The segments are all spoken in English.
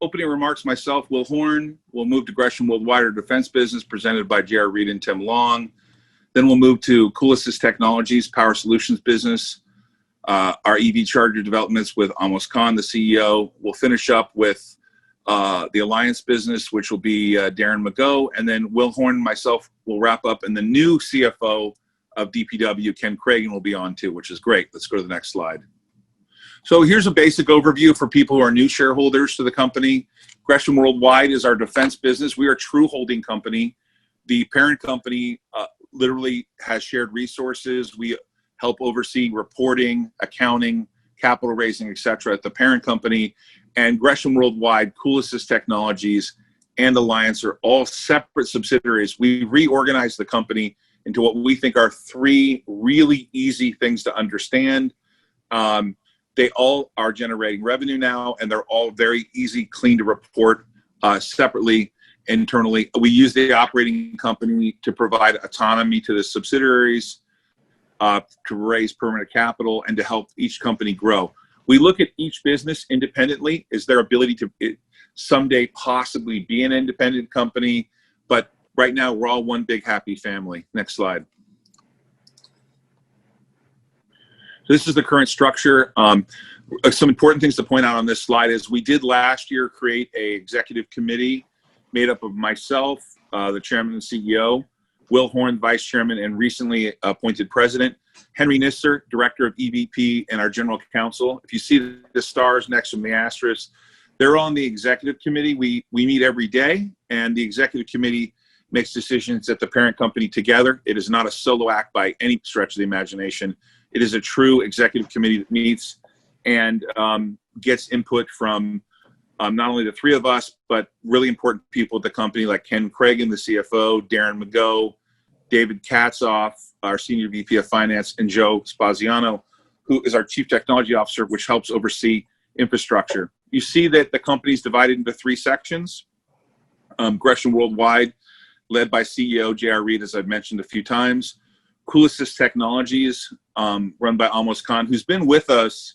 opening remarks, myself, Will Horne. We'll move to Gresham Worldwide, our defense business, presented by J.R. Reed and Tim Long. Then we'll move to Coolisys Technologies, Power Solutions business, our EV charger developments with Amos Khan, the CEO. We'll finish up with the Alliance business, which will be Darren McGough. And then Will Horne and myself will wrap up, and the new CFO of DPW, Ken Cragen, will be on too, which is great. Let's go to the next slide. So here's a basic overview for people who are new shareholders to the company. Gresham Worldwide is our defense business. We are a true holding company. The parent company literally has shared resources. We help oversee reporting, accounting, capital raising, etc. at the parent company. And Gresham Worldwide, Coolisys Technologies, and Alliance are all separate subsidiaries. We reorganized the company into what we think are three really easy things to understand. They all are generating revenue now, and they're all very easy, clean to report separately, internally. We use the operating company to provide autonomy to the subsidiaries, to raise permanent capital, and to help each company grow. We look at each business independently. Is their ability to someday possibly be an independent company? But right now, we're all one big happy family. Next slide. This is the current structure. Some important things to point out on this slide is we did last year create an executive committee made up of myself, the chairman and CEO, Will Horne, vice chairman and recently appointed president, Henry Nisser, director of EVP and our general counsel. If you see the stars next to the asterisk, they're on the executive committee. We meet every day, and the executive committee makes decisions at the parent company together. It is not a solo act by any stretch of the imagination. It is a true executive committee that meets and gets input from not only the three of us, but really important people at the company like Ken Cragen, the CFO, Darren McGough, David Katzoff, our senior VP of finance, and Joe Spaziano, who is our chief technology officer, which helps oversee infrastructure. You see that the company is divided into three sections. Gresham Worldwide, led by CEO J.R. Reed, as I've mentioned a few times. Coolisys Technologies, run by Amos Khan, who's been with us,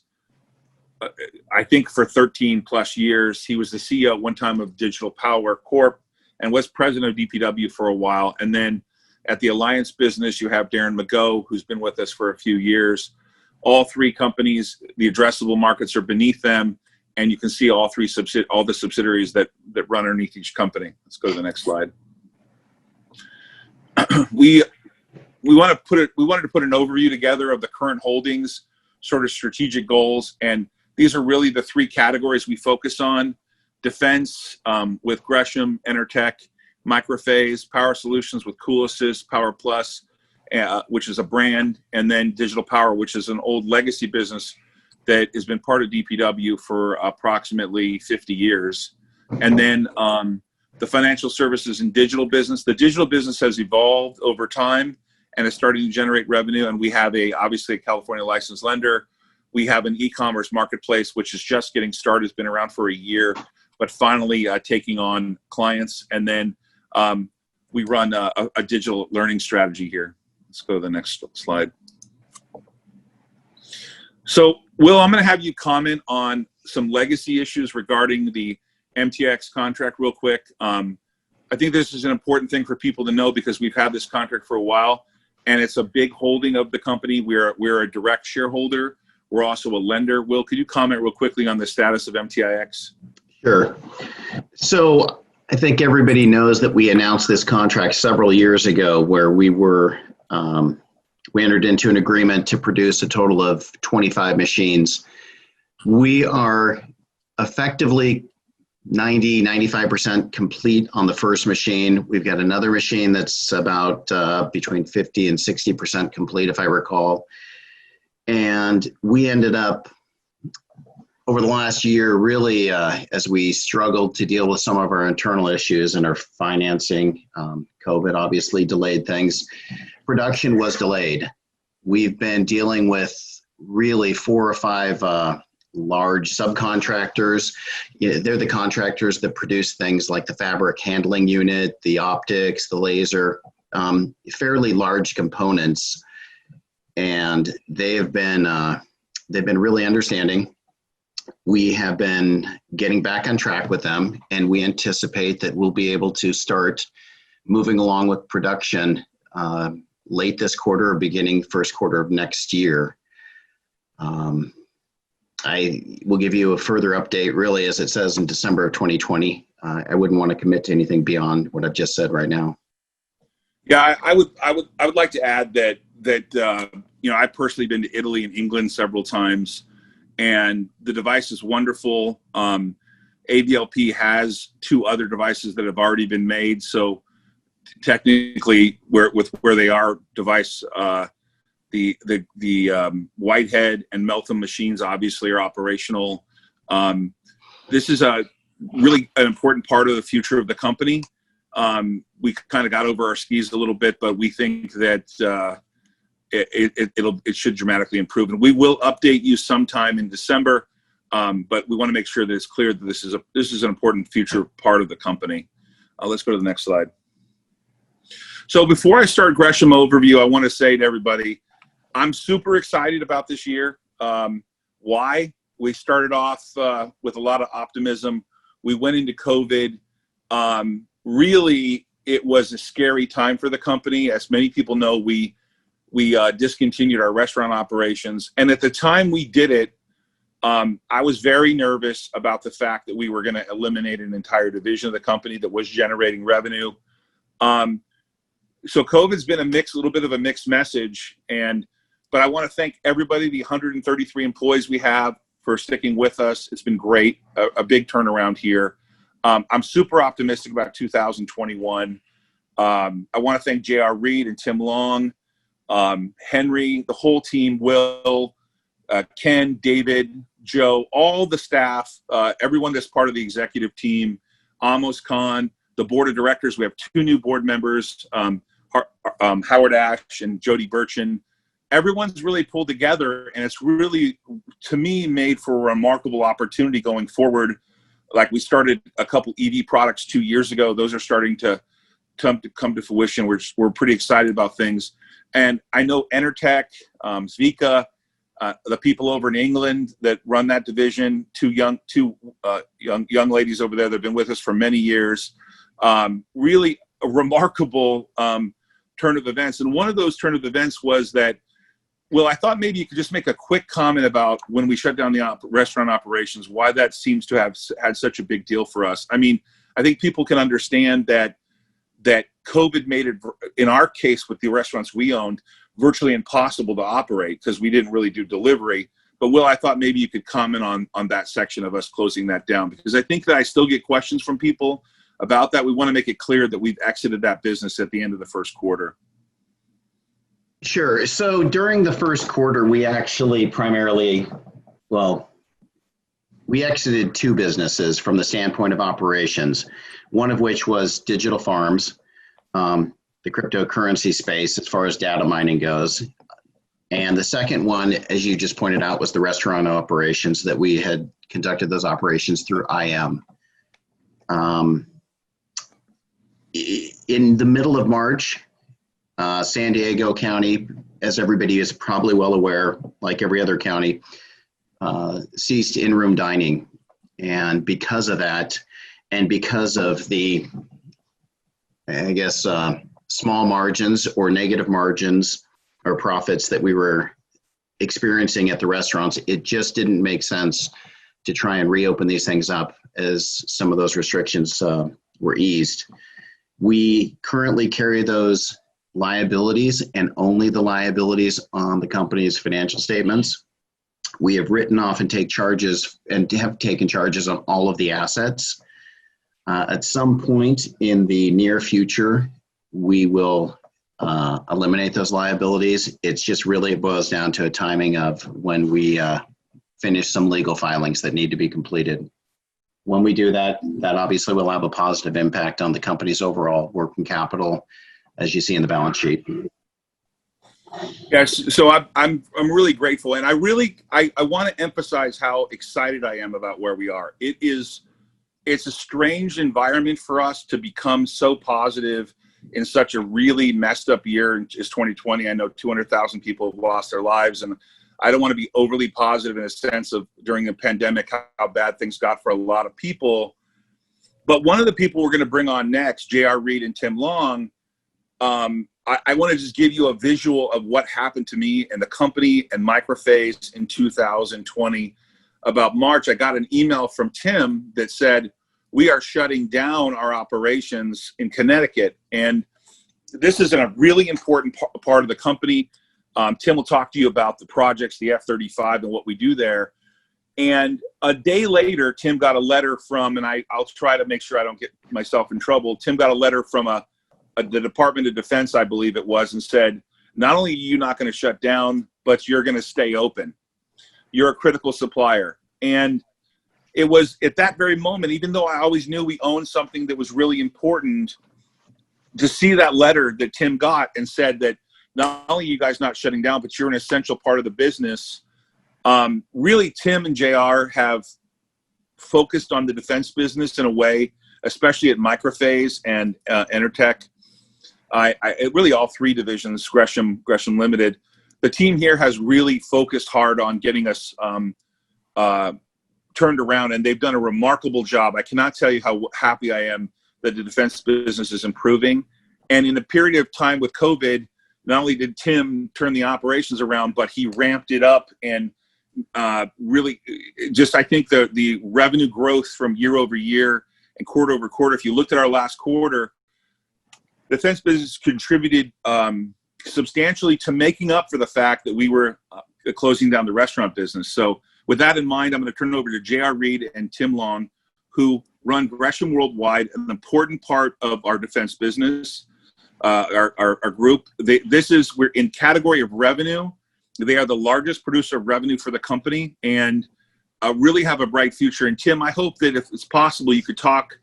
I think, for 13 plus years. He was the CEO at one time of Digital Power Corp and was president of DPW for a while. And then at the Alliance business, you have Darren McGough, who's been with us for a few years. All three companies, the addressable markets are beneath them, and you can see all the subsidiaries that run underneath each company. Let's go to the next slide. We wanted to put an overview together of the current holdings, sort of strategic goals, and these are really the three categories we focus on: defense with Gresham, Enertech, Microphase, Power Solutions with Coolisys, Power Plus, which is a brand, and then Digital Power, which is an old legacy business that has been part of DPW for approximately 50 years. And then the financial services and digital business. The digital business has evolved over time and is starting to generate revenue. And we have obviously a California licensed lender. We have an e-commerce marketplace, which is just getting started. It's been around for a year, but finally taking on clients. And then we run a digital learning strategy here. Let's go to the next slide. So, Will, I'm going to have you comment on some legacy issues regarding the MTX contract real quick. I think this is an important thing for people to know because we've had this contract for a while, and it's a big holding of the company. We're a direct shareholder. We're also a lender. Will, could you comment real quickly on the status of MTIX? Sure. So I think everybody knows that we announced this contract several years ago where we entered into an agreement to produce a total of 25 machines. We are effectively 95% complete on the first machine. We've got another machine that's about between 50 and 60% complete, if I recall. And we ended up, over the last year, really, as we struggled to deal with some of our internal issues and our financing, COVID obviously delayed things. Production was delayed. We've been dealing with really 4 or 5 large subcontractors. They're the contractors that produce things like the fabric handling unit, the optics, the laser, fairly large components. And they've been really understanding. We have been getting back on track with them, and we anticipate that we'll be able to start moving along with production late this quarter or beginning first quarter of next year. I will give you a further update, really, as it says in December of 2020. I wouldn't want to commit to anything beyond what I've just said right now. Yeah, I would like to add that I've personally been to Italy and England several times, and the device is wonderful. AVLP has 2 other devices that have already been made, so technically, where they are device, the Whitehead and Meltham machines obviously are operational. This is really an important part of the future of the company. We kind of got over our skis a little bit, but we think that it should dramatically improve, and we will update you sometime in December. But we want to make sure that it's clear that this is an important future part of the company. Let's go to the next slide. So before I start Gresham overview, I want to say to everybody, I'm super excited about this year. Why? We started off with a lot of optimism. We went into COVID. Really, it was a scary time for the company. As many people know, we discontinued our restaurant operations. And at the time we did it, I was very nervous about the fact that we were going to eliminate an entire division of the company that was generating revenue. So COVID's been a little bit of a mixed message. But I want to thank everybody, the 133 employees we have, for sticking with us. It's been great, a big turnaround here. I'm super optimistic about 2021. I want to thank J.R. Reed and Tim Long, Henry, the whole team, Will, Ken, David, Joe, all the staff, everyone that's part of the executive team, Amos Khan, the board of directors. We have 2 new board members, Howard Ash and Jody Burchin. Everyone's really pulled together, and it's really, to me, made for a remarkable opportunity going forward. Like, we started a couple EV products 2 years ago. Those are starting to come to fruition. We're pretty excited about things. And I know Enertech, Zvika, the people over in England that run that division, two young ladies over there that have been with us for many years. Really a remarkable turn of events. And one of those turn of events was that, well, I thought maybe you could just make a quick comment about when we shut down the restaurant operations, why that seems to have had such a big deal for us. I mean, I think people can understand that COVID made it, in our case with the restaurants we owned, virtually impossible to operate because we didn't really do delivery. But Will, I thought maybe you could comment on that section of us closing that down, because I think that I still get questions from people about that. We want to make it clear that we've exited that business at the end of the first quarter. Sure. So during the first quarter, we actually we exited 2 businesses from the standpoint of operations, one of which was digital farms, the cryptocurrency space as far as data mining goes. And the second one, as you just pointed out, was the restaurant operations that we had conducted those operations through IM. In the middle of March, San Diego County, as everybody is probably well aware, like every other county, ceased in-room dining. And because of that, and because of the, I guess, small margins or negative margins or profits that we were experiencing at the restaurants, it just didn't make sense to try and reopen these things up as some of those restrictions were eased. We currently carry those liabilities and only the liabilities on the company's financial statements. We have written off and take charges and have taken charges on all of the assets. At some point in the near future, we will eliminate those liabilities. It's just really boils down to a timing of when we finish some legal filings that need to be completed. When we do that, that obviously will have a positive impact on the company's overall working capital, as you see in the balance sheet. Yes, so I'm really grateful, and I want to emphasize how excited I am about where we are. It's a strange environment for us to become so positive in such a really messed up year as 2020. I know 200,000 people have lost their lives, and I don't want to be overly positive in a sense of during the pandemic, how bad things got for a lot of people. But one of the people we're going to bring on next, J.R. Reed and Tim Long, I want to just give you a visual of what happened to me and the company and Microphase in 2020. About March, I got an email from Tim that said, we are shutting down our operations in Connecticut. And this is a really important part of the company. Tim will talk to you about the projects, the F-35 and what we do there. And a day later, Tim got a letter from, and I'll try to make sure I don't get myself in trouble. Tim got a letter from the Department of Defense, I believe it was, and said, not only are you not going to shut down, but you're going to stay open. You're a critical supplier. And it was at that very moment, even though I always knew we owned something that was really important, to see that letter that Tim got and said that not only are you guys not shutting down, but you're an essential part of the business. Really, Tim and JR have focused on the defense business in a way, especially at Microphase and Intertech. Really all three divisions, Gresham Limited. The team here has really focused hard on getting us turned around, and they've done a remarkable job. I cannot tell you how happy I am that the defense business is improving. And in a period of time with COVID, not only did Tim turn the operations around, but he ramped it up and really just, I think the revenue growth from year over year and quarter over quarter, if you looked at our last quarter, the defense business contributed substantially to making up for the fact that we were closing down the restaurant business. So with that in mind, I'm going to turn it over to J.R. Reed and Tim Long, who run Gresham Worldwide, an important part of our defense business, our group. We're in category of revenue. They are the largest producer of revenue for the company and really have a bright future. And Tim, I hope that if it's possible, you could talk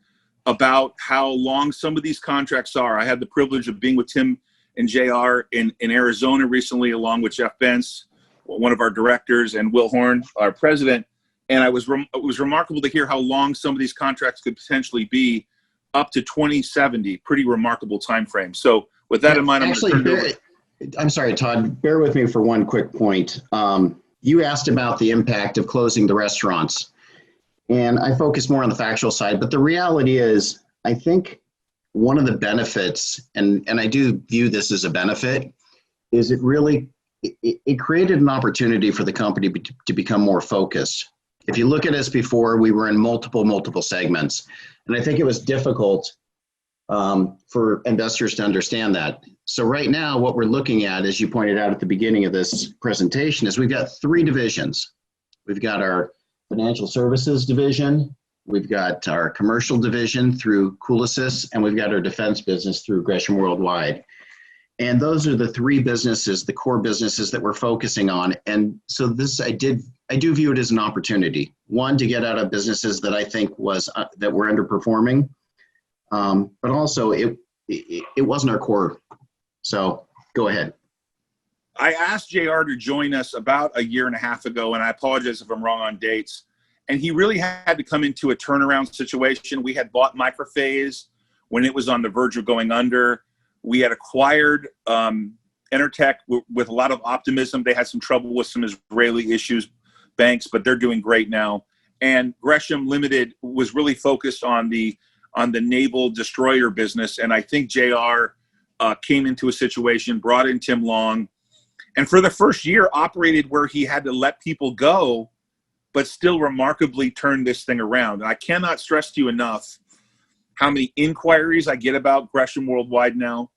about how long some of these contracts are. I had the privilege of being with Tim and JR in Arizona recently, along with Jeff Bentz, one of our directors, and Will Horne, our president. And it was remarkable to hear how long some of these contracts could potentially be, up to 2070. Pretty remarkable time frame. So with that in mind, I'm sorry, Todd, bear with me for one quick point. You asked about the impact of closing the restaurants, and I focus more on the factual side, but the reality is, I think one of the benefits, and I do view this as a benefit, is it created an opportunity for the company to become more focused. If you look at us before, we were in multiple segments, and I think it was difficult for investors to understand that. So right now, what we're looking at, as you pointed out at the beginning of this presentation, is we've got three divisions. We've got our financial services division, we've got our commercial division through Coolisys, and we've got our defense business through Gresham Worldwide. And those are the three businesses, the core businesses that we're focusing on. And so this, I do view it as an opportunity. One, to get out of businesses that I think that were underperforming, but also it wasn't our core. So go ahead. I asked JR to join us about a year and a half ago, and I apologize if I'm wrong on dates. And he really had to come into a turnaround situation. We had bought Microphase when it was on the verge of going under. We had acquired Intertech with a lot of optimism. They had some trouble with some Israeli banks, but they're doing great now. And Gresham Limited was really focused on the naval destroyer business. And I think JR came into a situation, brought in Tim Long, and for the first year operated where he had to let people go, but still remarkably turned this thing around. And I cannot stress to you enough how many inquiries I get about Gresham Worldwide now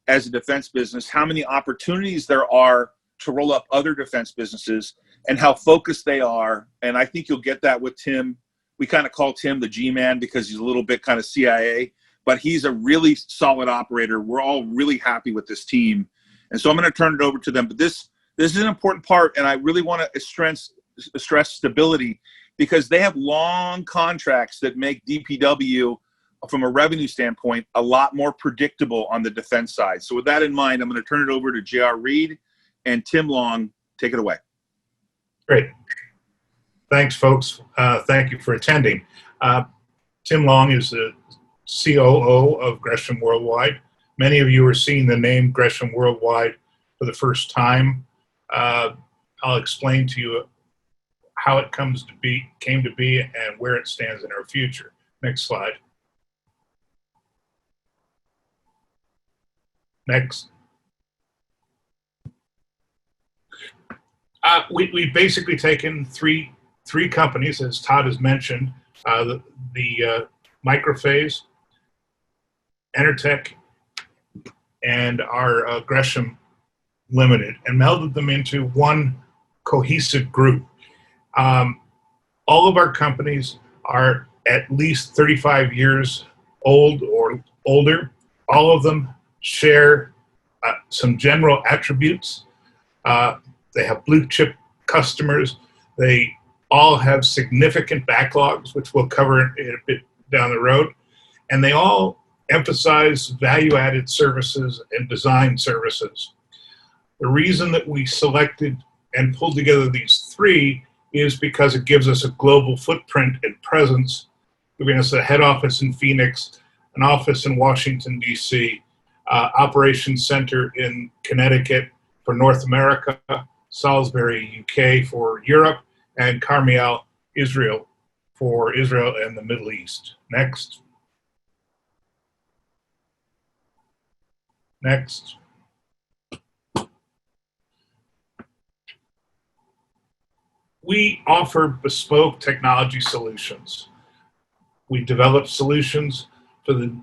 as a defense business, how many opportunities there are to roll up other defense businesses, and how focused they are. And I think you'll get that with Tim. We kind of call Tim the G-man because he's a little bit kind of CIA, but he's a really solid operator. We're all really happy with this team. And so I'm going to turn it over to them. But this is an important part, and I really want to stress stability, because they have long contracts that make DPW, from a revenue standpoint, a lot more predictable on the defense side. So with that in mind, I'm going to turn it over to J.R. Reed and Tim Long. Take it away. Great. Thanks, folks. Thank you for attending. Tim Long is the COO of Gresham Worldwide. Many of you are seeing the name Gresham Worldwide for the first time. I'll explain to you how it came to be, and where it stands in our future. Next slide. Next. We've basically taken three companies, as Todd has mentioned, the Microphase, Enertech, and our Gresham Limited, and melded them into one cohesive group. All of our companies are at least 35 years old or older. All of them share some general attributes. They have blue chip customers. They all have significant backlogs, which we'll cover a bit down the road. And they all emphasize value-added services and design services. The reason that we selected and pulled together these three is because it gives us a global footprint and presence, giving us a head office in Phoenix, an office in Washington, D.C., operations center in Connecticut for North America, Salisbury, UK for Europe, and Carmiel, Israel for Israel and the Middle East. Next. Next. We offer bespoke technology solutions. We develop solutions for the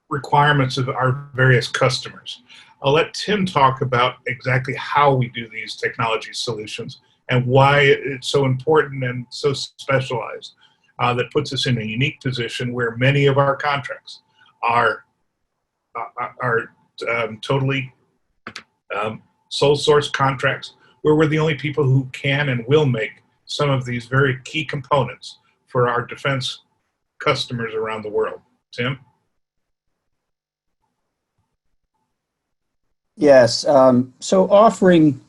requirements of our various customers. I'll let Tim talk about exactly how we do these technology solutions and why it's so important and so specialized. That puts us in a unique position where many of our contracts are totally sole source contracts, where we're the only people who can and will make some of these very key components for our defense customers around the world. Tim? Yes. So offering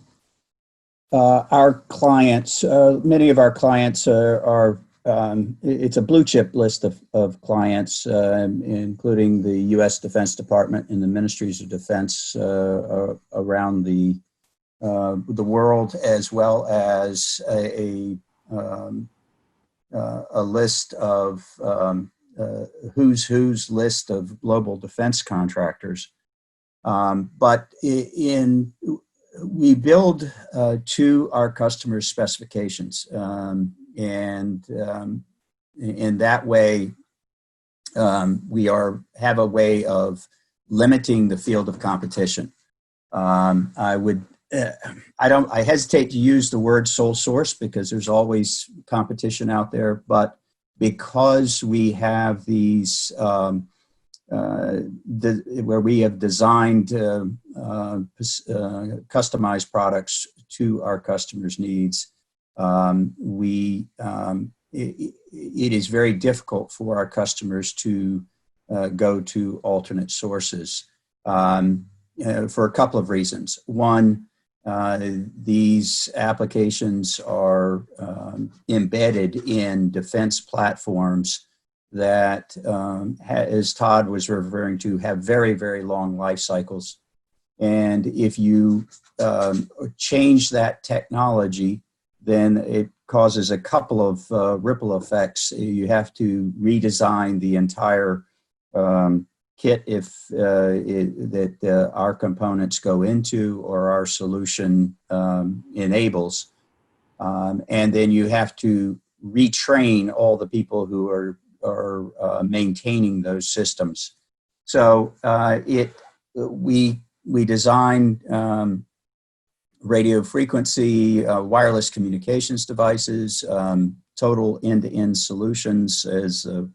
our clients, many of our clients are it's a blue chip list of clients, including the U.S. Defense Department and the Ministries of Defense around the world, as well as a list of who's list of global defense contractors. But we build to our customers' specifications, and in that way, we have a way of limiting the field of competition. I hesitate to use the word sole source because there's always competition out there, but because we have these where we have designed customized products to our customers' needs, it is very difficult for our customers to go to alternate sources for a couple of reasons. One, these applications are embedded in defense platforms that, as Todd was referring to, have very, very long life cycles. And if you change that technology, then it causes a couple of ripple effects. You have to redesign the entire kit that our components go into or our solution enables. And then you have to retrain all the people who are maintaining those systems. So we design radio frequency, wireless communications devices, total end-to-end solutions as in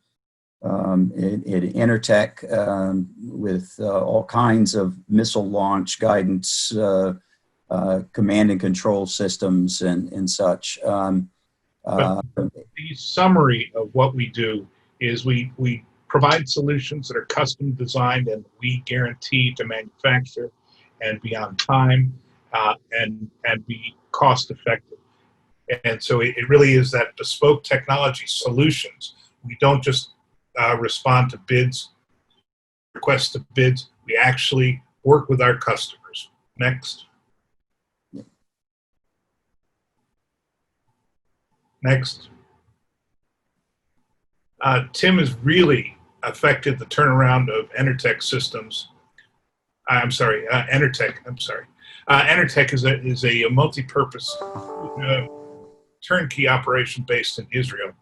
Enertech with all kinds of missile launch guidance, command and control systems and such. The summary of what we do is we provide solutions that are custom designed and we guarantee to manufacture and be on time and be cost effective. And so it really is that bespoke technology solutions. We don't just respond to bids, requests to bids. We actually work with our customers. Next. Next. Tim has really affected the turnaround of Enertech systems. Enertech, Enertech is a multi-purpose turnkey operation based in Israel.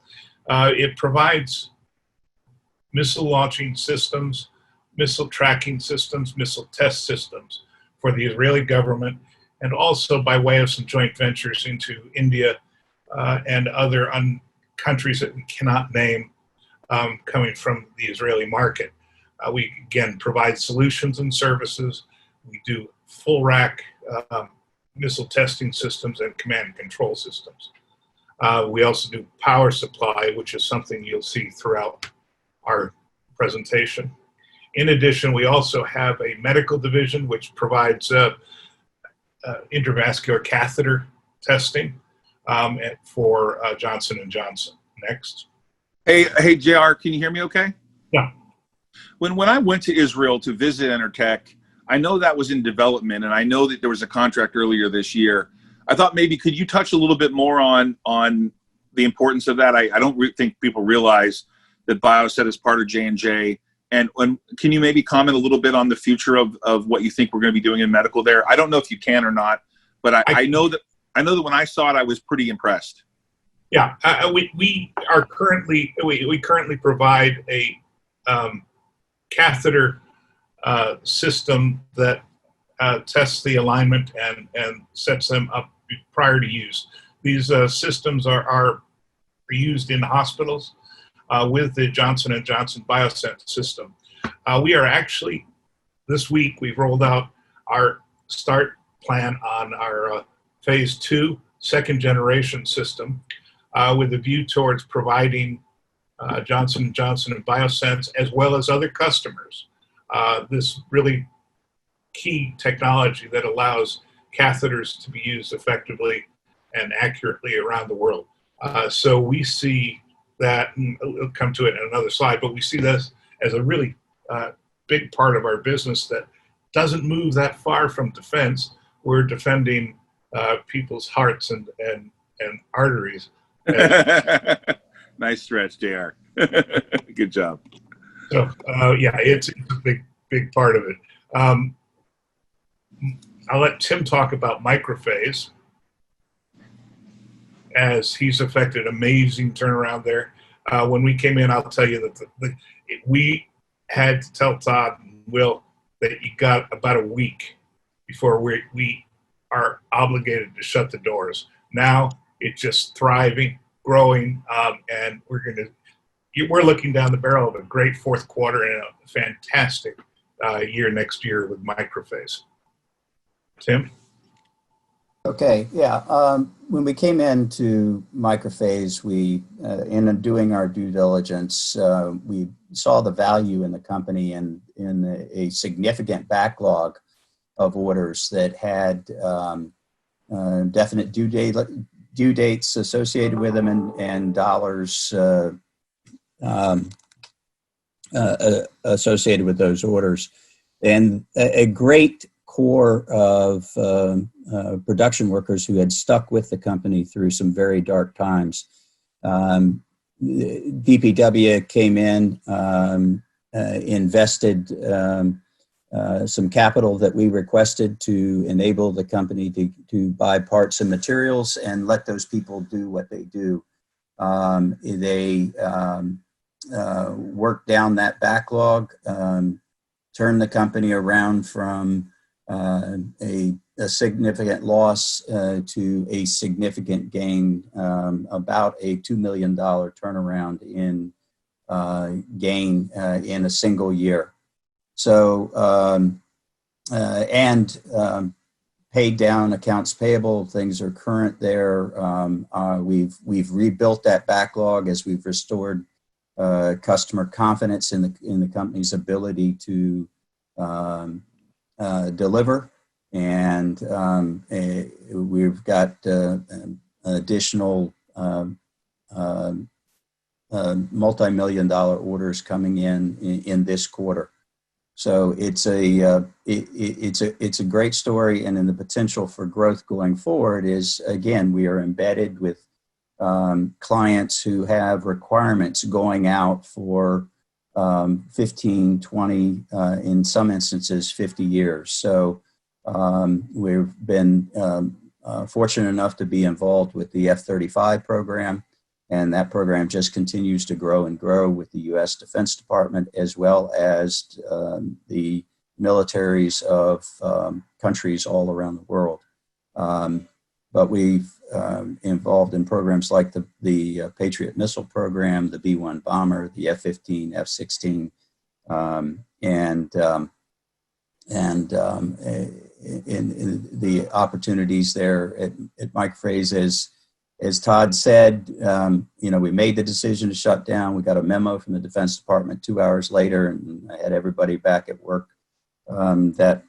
It provides missile launching systems, missile tracking systems, missile test systems for the Israeli government, and also by way of some joint ventures into India and other countries that we cannot name coming from the Israeli market. We, again, provide solutions and services. We do full rack missile testing systems and command and control systems. We also do power supply, which is something you'll see throughout our presentation. In addition, we also have a medical division which provides intravascular catheter testing for Johnson & Johnson. Next. Hey, JR, can you hear me okay? Yeah. When I went to Israel to visit Enertech, I know that was in development, and I know that there was a contract earlier this year. I thought maybe could you touch a little bit more on the importance of that? I don't think people realize that Bioset is part of J&J. And can you maybe comment a little bit on the future of what you think we're going to be doing in medical there? I don't know if you can or not, but I know that when I saw it, I was pretty impressed. Yeah, we currently provide a catheter system that tests the alignment and sets them up prior to use. These systems are used in hospitals with the Johnson & Johnson Bioset system. We are actually, this week, we've rolled out our start plan on our phase 2 second generation system with a view towards providing Johnson & Johnson and Biosense as well as other customers this really key technology that allows catheters to be used effectively and accurately around the world. So we see that, and we'll come to it in another slide, but we see this as a really big part of our business that doesn't move that far from defense. We're defending people's hearts and arteries. Nice stretch, JR. Good job. So yeah, it's a big part of it. I'll let Tim talk about microphase, as he's affected amazing turnaround there. When we came in, I'll tell you that we had to tell Todd and Will that you got about a week before we are obligated to shut the doors. Now it's just thriving, growing, and we're looking down the barrel of a great fourth quarter and a fantastic year next year with microphase. Tim? Okay, yeah. When we came into microphase, we, in doing our due diligence, we saw the value in the company and in a significant backlog of orders that had definite due dates associated with them and dollars associated with those orders. And a great core of production workers who had stuck with the company through some very dark times. DPW came in, invested some capital that we requested to enable the company to buy parts and materials and let those people do what they do. They worked down that backlog, turned the company around from a significant loss to a significant gain, about a $2 million turnaround in gain in a single year. So, paid down accounts payable, things are current there. We've rebuilt that backlog as we've restored customer confidence in the company's ability to deliver, and we've got additional multi-million-dollar orders coming in this quarter. So it's a great story, and then the potential for growth going forward is, again, we are embedded with clients who have requirements going out for 15, 20, in some instances, 50 years. So we've been fortunate enough to be involved with the F-35 program, and that program just continues to grow and grow with the U.S. Defense Department, as well as the militaries of countries all around the world. But we've involved in programs like the Patriot missile program, the B-1 bomber, the F-15, F-16, in the opportunities there at Microphrase, as Todd said, we made the decision to shut down. We got a memo from the Defense Department 2 hours later, and I had everybody back at work that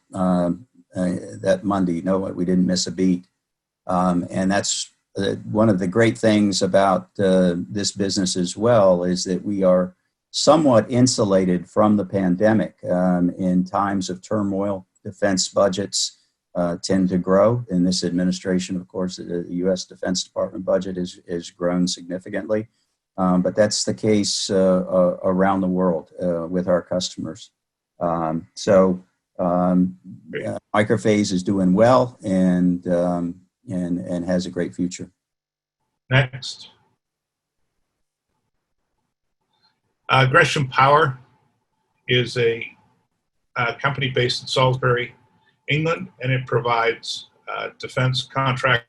Monday. No, we didn't miss a beat. And that's one of the great things about this business as well, is that we are somewhat insulated from the pandemic. In times of turmoil, defense budgets tend to grow. In this administration, of course, the U.S. Defense Department budget has grown significantly. But that's the case around the world with our customers. Microphase is doing well and has a great future. Next. Gresham Power is a company based in Salisbury, England, and it provides defense contract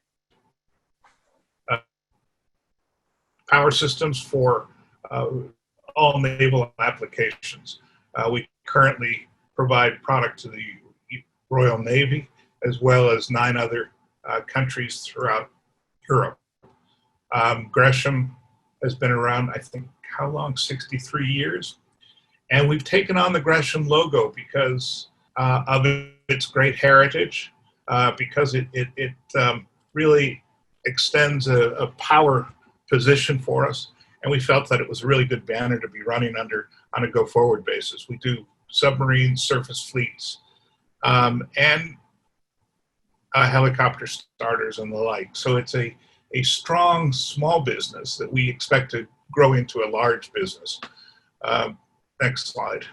power systems for all naval applications. We currently provide product to the Royal Navy, as well as 9 other countries throughout Europe. Gresham has been around, I think, how long? 63 years. And we've taken on the Gresham logo because of its great heritage, because it really extends a power position for us. And we felt that it was a really good banner to be running under on a go-forward basis. We do submarines, surface fleets, and helicopter starters and the like. So it's a strong small business that we expect to grow into a large business. Next slide.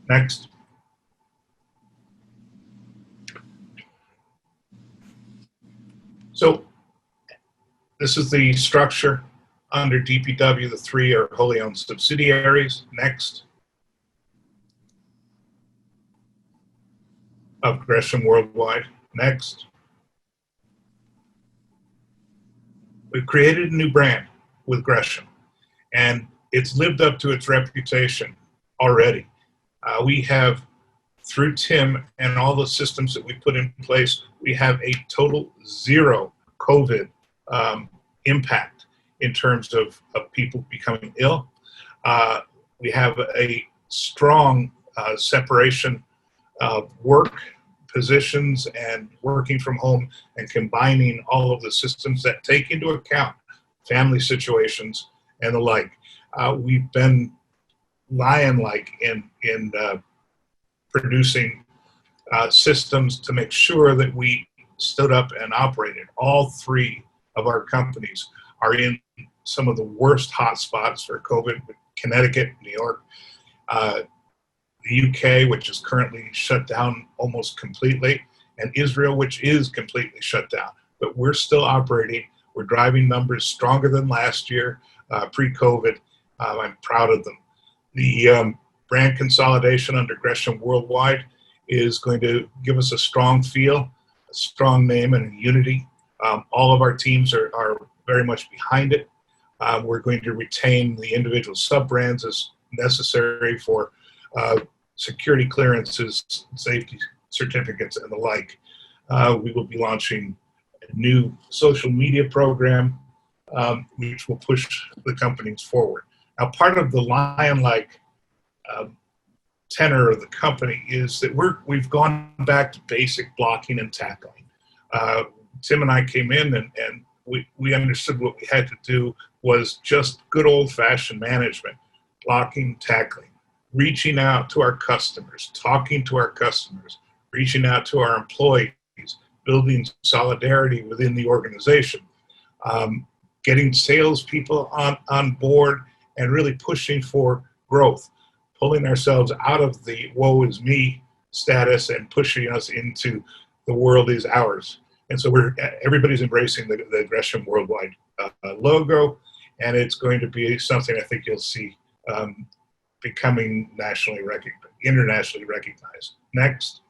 Next. So this is the structure under DPW. The 3 are wholly owned subsidiaries. Next. Of Gresham Worldwide. Next. We've created a new brand with Gresham, and it's lived up to its reputation already. We have, through Tim and all the systems that we put in place, we have a total 0 COVID impact in terms of people becoming ill. We have a strong separation of work positions and working from home, and combining all of the systems that take into account family situations and the like. We've been lion-like in producing systems to make sure that we stood up and operated. All 3 of our companies are in some of the worst hotspots for COVID: Connecticut, New York, the UK, which is currently shut down almost completely, and Israel, which is completely shut down. But we're still operating. We're driving numbers stronger than last year, pre-COVID. I'm proud of them. The brand consolidation under Gresham Worldwide is going to give us a strong feel, a strong name, and a unity. All of our teams are very much behind it. We're going to retain the individual sub-brands as necessary for security clearances, safety certificates, and the like. We will be launching a new social media program, which will push the companies forward. Now, part of the lion-like tenor of the company is that we've gone back to basic blocking and tackling. Tim and I came in and we understood what we had to do was just good old-fashioned management, blocking, tackling, reaching out to our customers, talking to our customers, reaching out to our employees, building solidarity within the organization, getting salespeople on board, and really pushing for growth, pulling ourselves out of the woe is me status and pushing us into the world is ours. And so everybody's embracing the Gresham Worldwide logo, and it's going to be something I think you'll see becoming internationally recognized. Next.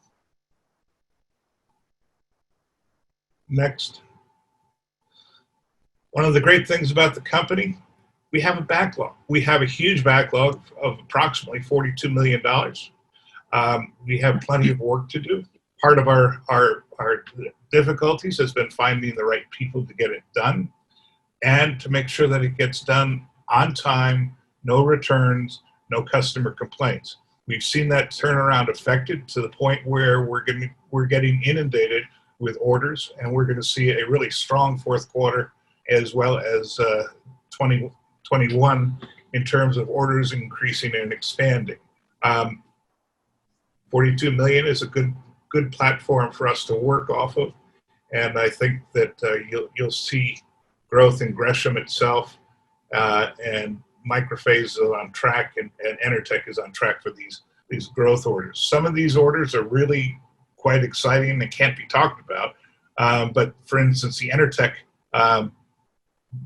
Next. One of the great things about the company, we have a backlog. We have a huge backlog of approximately $42 million. We have plenty of work to do. Part of our difficulties has been finding the right people to get it done and to make sure that it gets done on time, no returns, no customer complaints. We've seen that turnaround affected to the point where we're getting inundated with orders, and we're going to see a really strong fourth quarter as well as 2021 in terms of orders increasing and expanding. 42 million is a good platform for us to work off of, and I think that you'll see growth in Gresham itself, and Microphase is on track, and Enertech is on track for these growth orders. Some of these orders are really quite exciting and can't be talked about, but for instance, the Enertech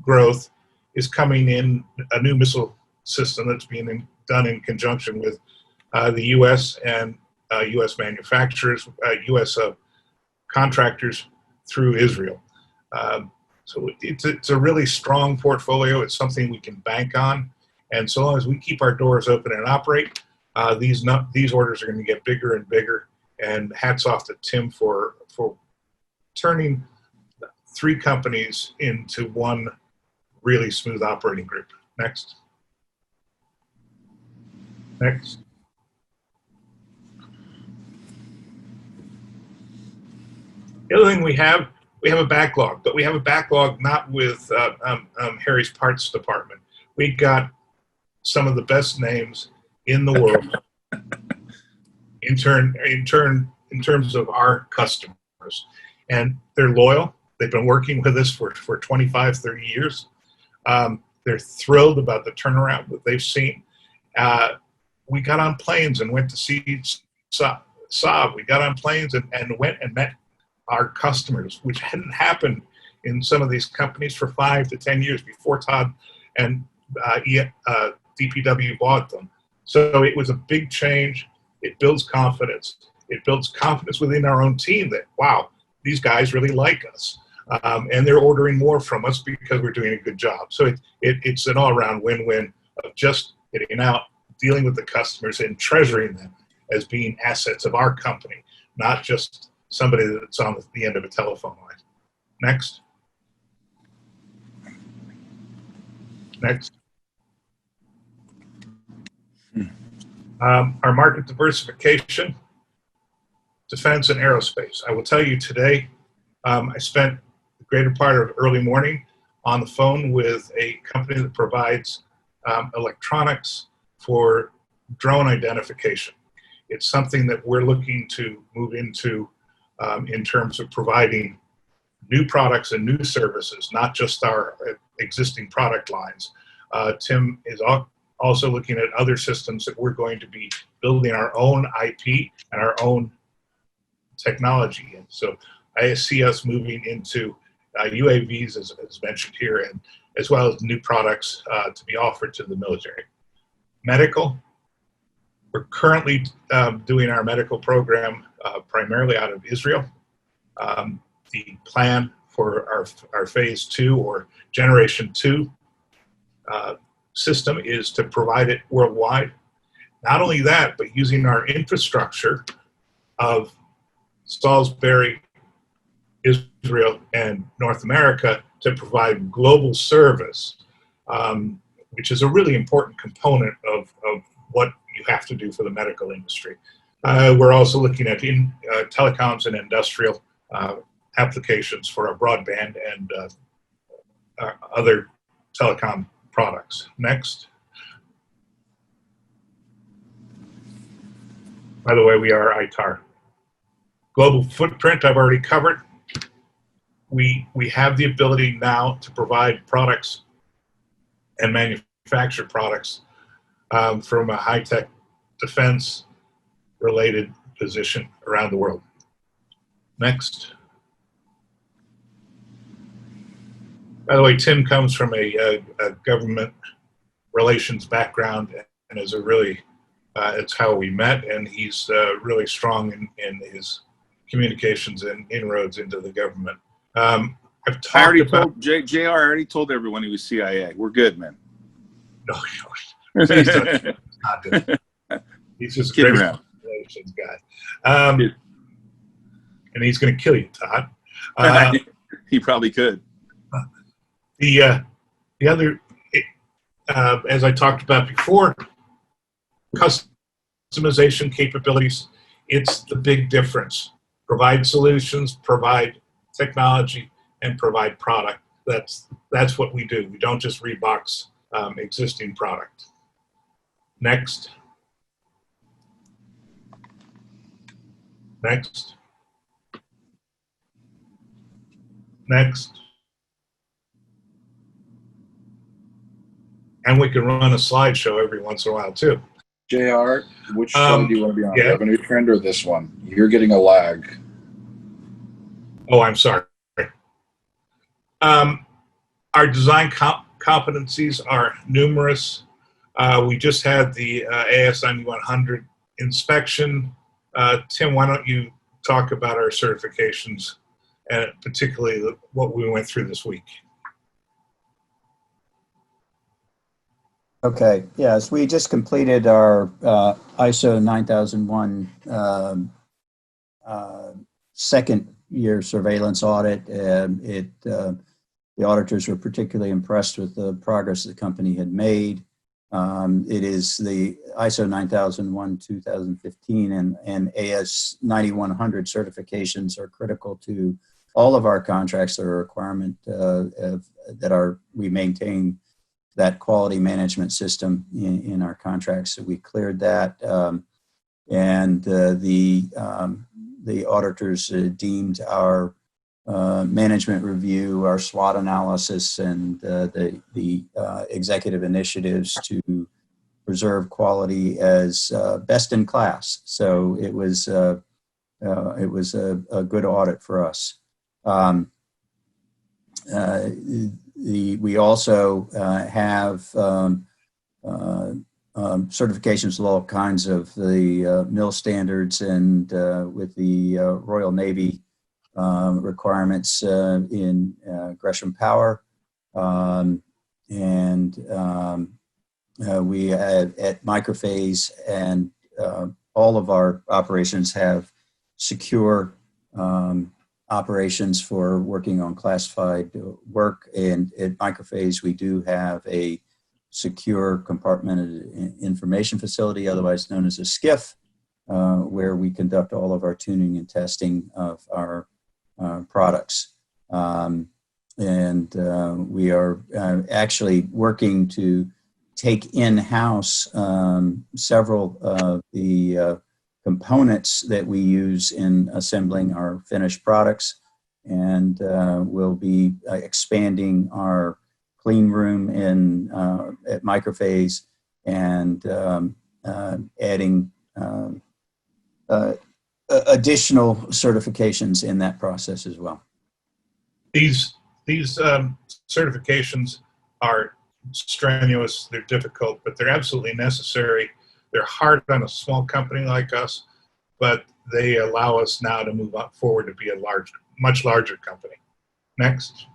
growth is coming in a new missile system that's being done in conjunction with the U.S. and U.S. manufacturers, U.S. Contractors through Israel. So it's a really strong portfolio. It's something we can bank on. And so long as we keep our doors open and operate, these orders are going to get bigger and bigger. And hats off to Tim for turning 3 companies into one really smooth operating group. Next. Next. The other thing we have a backlog, but we have a backlog not with Harry's parts department. We got some of the best names in the world in terms of our customers, and they're loyal. They've been working with us for 25, 30 years. They're thrilled about the turnaround that they've seen. We got on planes and went to see Saab. We got on planes and went and met our customers, which hadn't happened in some of these companies for 5 to 10 years before Todd and DPW bought them. So it was a big change. It builds confidence. It builds confidence within our own team that, wow, these guys really like us. And they're ordering more from us because we're doing a good job. So it's an all-around win-win of just getting out, dealing with the customers, and treasuring them as being assets of our company, not just somebody that's on the end of a telephone line. Next. Next. Our market diversification, defense and aerospace. I will tell you today, I spent the greater part of early morning on the phone with a company that provides electronics for drone identification. It's something that we're looking to move into in terms of providing new products and new services, not just our existing product lines. Tim is also looking at other systems that we're going to be building our own IP and our own technology in. So I see us moving into UAVs, as mentioned here, and as well as new products to be offered to the military. Medical, we're currently doing our medical program primarily out of Israel. The plan for our phase 2 or generation 2 system is to provide it worldwide. Not only that, but using our infrastructure of Salisbury, Israel, and North America to provide global service, which is a really important component of what you have to do for the medical industry. We're also looking at telecoms and industrial applications for our broadband and other telecom products. Next. By the way, we are ITAR. Global footprint I've already covered. we have the ability now to provide products and manufacture products from a high-tech defense-related position around the world. Next. By the way, Tim comes from a government relations background, and is a really, it's how we met, and he's really strong in his communications and inroads into the government. I've talked about... JR already told everyone he was CIA. We're good, man. No, please don't. Not do it. He's just a great relations guy. And he's going to kill you, Todd. He probably could. The other, as I talked about before, customization capabilities, it's the big difference. Provide solutions, provide technology, and provide product. That's what we do. We don't just rebox existing product. Next. Next. Next. And we can run a slideshow every once in a while too. JR, which one do you want to be on? Yeah. Revenue trend or this one? You're getting a lag. Oh, I'm sorry. Our design competencies are numerous. We just had the AS9100 inspection. Tim, why don't you talk about our certifications and particularly what we went through this week? Okay, yes, we just completed our ISO 9001 second year surveillance audit. The auditors were particularly impressed with the progress the company had made. It is the ISO 9001 2015 and AS 9100 certifications are critical to all of our contracts. That are a requirement we maintain that quality management system in our contracts. So we cleared that, and the auditors deemed our management review, our SWOT analysis, and the executive initiatives to preserve quality as best in class. So it was a good audit for us. We also have certifications of all kinds of the mill standards and with the Royal Navy requirements in Gresham Power. We have at Microphase, and all of our operations have secure operations for working on classified work. And at Microphase, we do have a secure compartmented information facility, otherwise known as a SCIF, where we conduct all of our tuning and testing of our products. We are actually working to take in-house several of the components that we use in assembling our finished products, and we'll be expanding our clean room at Microphase and adding additional certifications in that process as well. These certifications are strenuous, they're difficult, but they're absolutely necessary. They're hard on a small company like us, but they allow us now to move up forward to be a much larger company. Next.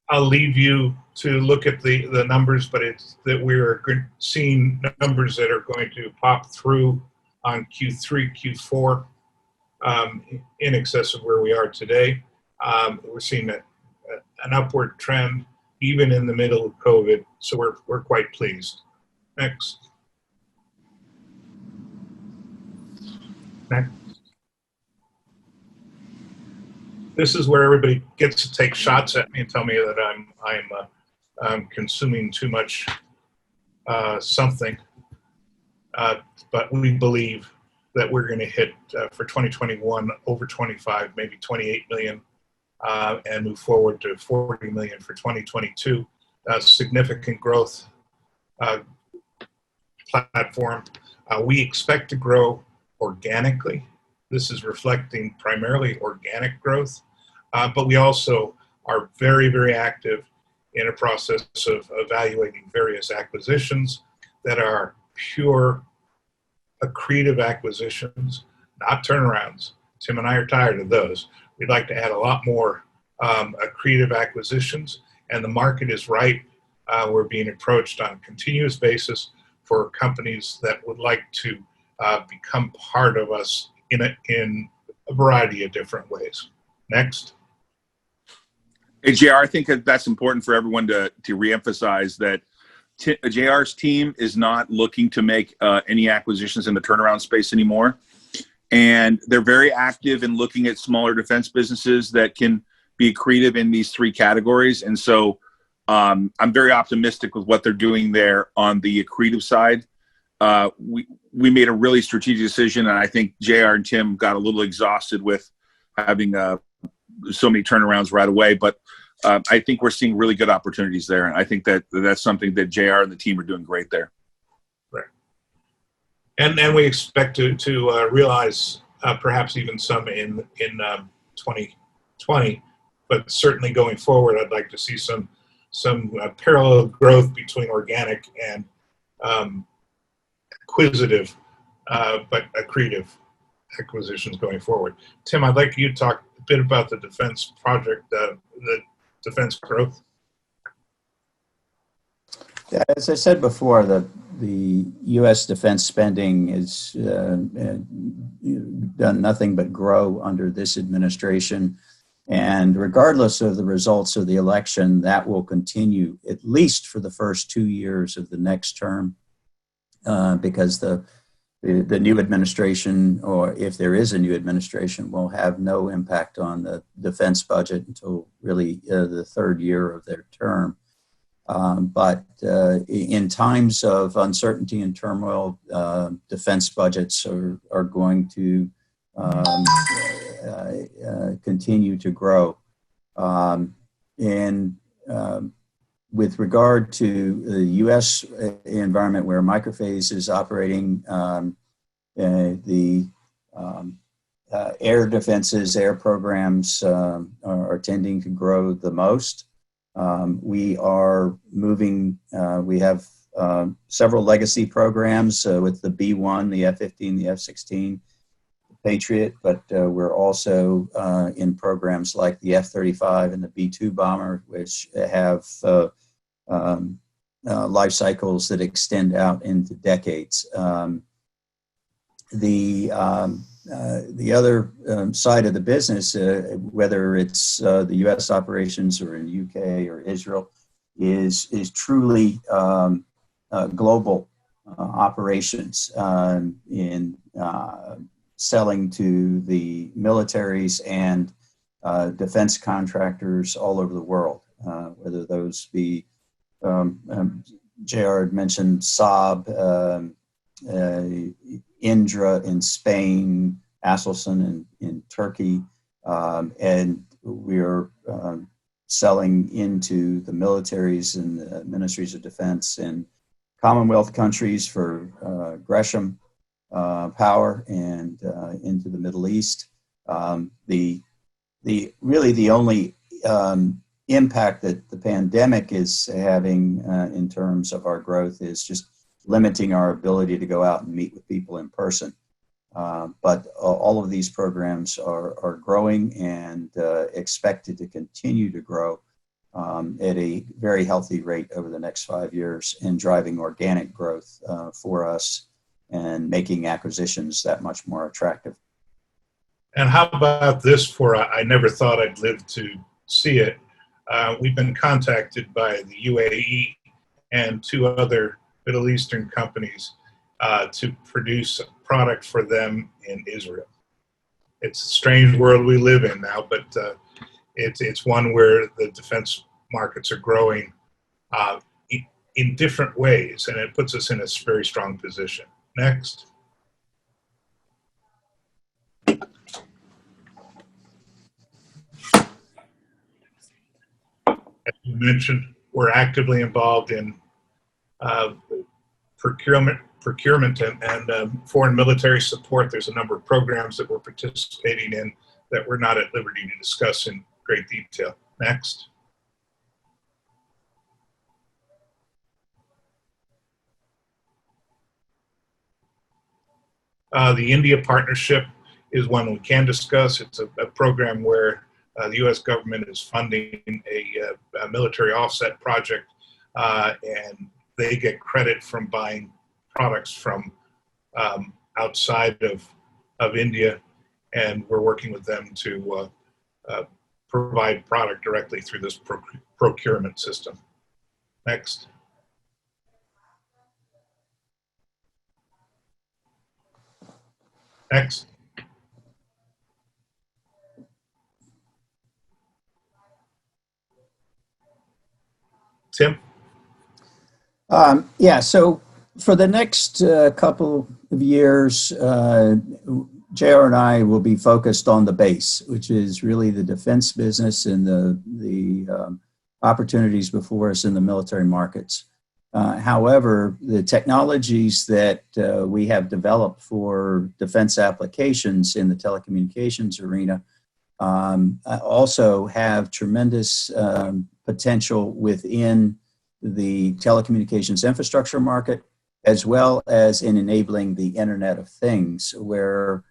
I'll leave you to look at the numbers, but it's that we're seeing numbers that are going to pop through on Q3, Q4 in excess of where we are today. We're seeing an upward trend even in the middle of COVID, so we're quite pleased. Next. Next. This is where everybody gets to take shots at me and tell me that I'm consuming too much something. but we believe that we're going to hit for 2021 over 25, maybe 28 million, and move forward to 40 million for 2022. Significant growth platform. We expect to grow organically. This is reflecting primarily organic growth, but we also are very, very active in a process of evaluating various acquisitions that are pure accretive acquisitions, not turnarounds. Tim and I are tired of those. We'd like to add a lot more accretive acquisitions, and the market is ripe. We're being approached on a continuous basis for companies that would like to become part of us in a variety of different ways. Next. Hey, JR, I think that's important for everyone to reemphasize that JR's team is not looking to make any acquisitions in the turnaround space anymore. And they're very active in looking at smaller defense businesses that can be accretive in these three categories. And so I'm very optimistic with what they're doing there on the accretive side. We made a really strategic decision, and I think JR and Tim got a little exhausted with having so many turnarounds right away. But I think we're seeing really good opportunities there, and I think that's something that JR and the team are doing great there. Right. And we expect to realize perhaps even some in 2020, but certainly going forward, I'd like to see some parallel growth between organic and acquisitive, but accretive acquisitions going forward. Tim, I'd like you to talk a bit about the defense project, the defense growth. Yeah, as I said before, the U.S. defense spending has done nothing but grow under this administration. And regardless of the results of the election, that will continue at least for the first 2 years of the next term, because the new administration, or if there is a new administration, will have no impact on the defense budget until really the third year of their term. But in times of uncertainty and turmoil, defense budgets are going to continue to grow. With regard to the U.S. environment where Microphase is operating, the air defenses, air programs are tending to grow the most. We are moving, we have several legacy programs with the B-1, the F-15, the F-16, Patriot, but we're also in programs like the F-35 and the B-2 bomber, which have life cycles that extend out into decades. The other side of the business, whether it's the U.S. operations or in UK or Israel, is truly global operations in selling to the militaries and defense contractors all over the world, whether those be, JR had mentioned Saab, Indra in Spain, Aselsan in Turkey, and we're selling into the militaries and the ministries of defense in Commonwealth countries for Gresham power and into the Middle East. The only impact that the pandemic is having in terms of our growth is just limiting our ability to go out and meet with people in person. But all of these programs are growing and expected to continue to grow at a very healthy rate over the next 5 years, and driving organic growth for us and making acquisitions that much more attractive. And how about this for, I never thought I'd live to see it. We've been contacted by the UAE and 2 other Middle Eastern companies to produce a product for them in Israel. It's a strange world we live in now, but it's one where the defense markets are growing in different ways, and it puts us in a very strong position. Next. As you mentioned, we're actively involved in procurement and foreign military support. There's a number of programs that we're participating in that we're not at liberty to discuss in great detail. Next. The India partnership is one we can discuss. It's a program where the U.S. government is funding a military offset project, and they get credit from buying products from outside of India, and we're working with them to provide product directly through this procurement system. Next. Next. Tim? Yeah, so for the next couple of years, JR and I will be focused on the base, which is really the defense business and the opportunities before us in the military markets. However, the technologies that we have developed for defense applications in the telecommunications arena also have tremendous potential within the telecommunications infrastructure market, as well as in enabling the Internet of Things, where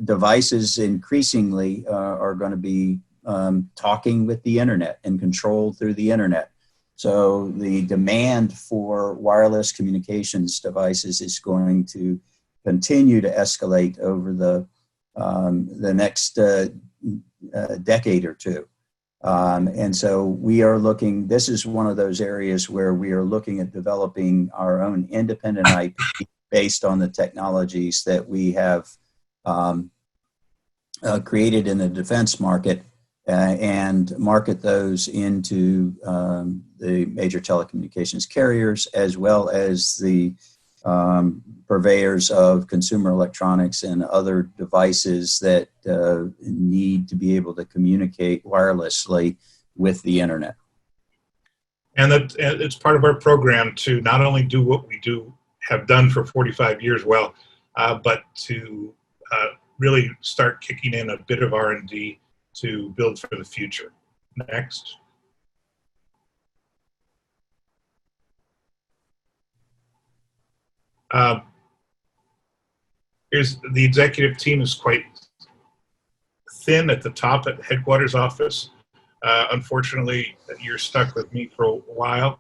devices increasingly are going to be talking with the Internet and controlled through the Internet. So the demand for wireless communications devices is going to continue to escalate over the next decade or two. And so we are looking, this is one of those areas where we are looking at developing our own independent IP based on the technologies that we have created in the defense market and market those into the major telecommunications carriers, as well as the purveyors of consumer electronics and other devices that need to be able to communicate wirelessly with the Internet. And that it's part of our program to not only do what we have done for 45 years well, but to really start kicking in a bit of R&D to build for the future. Next. Here's the executive team is quite thin at the top at headquarters office. Unfortunately, you're stuck with me for a while.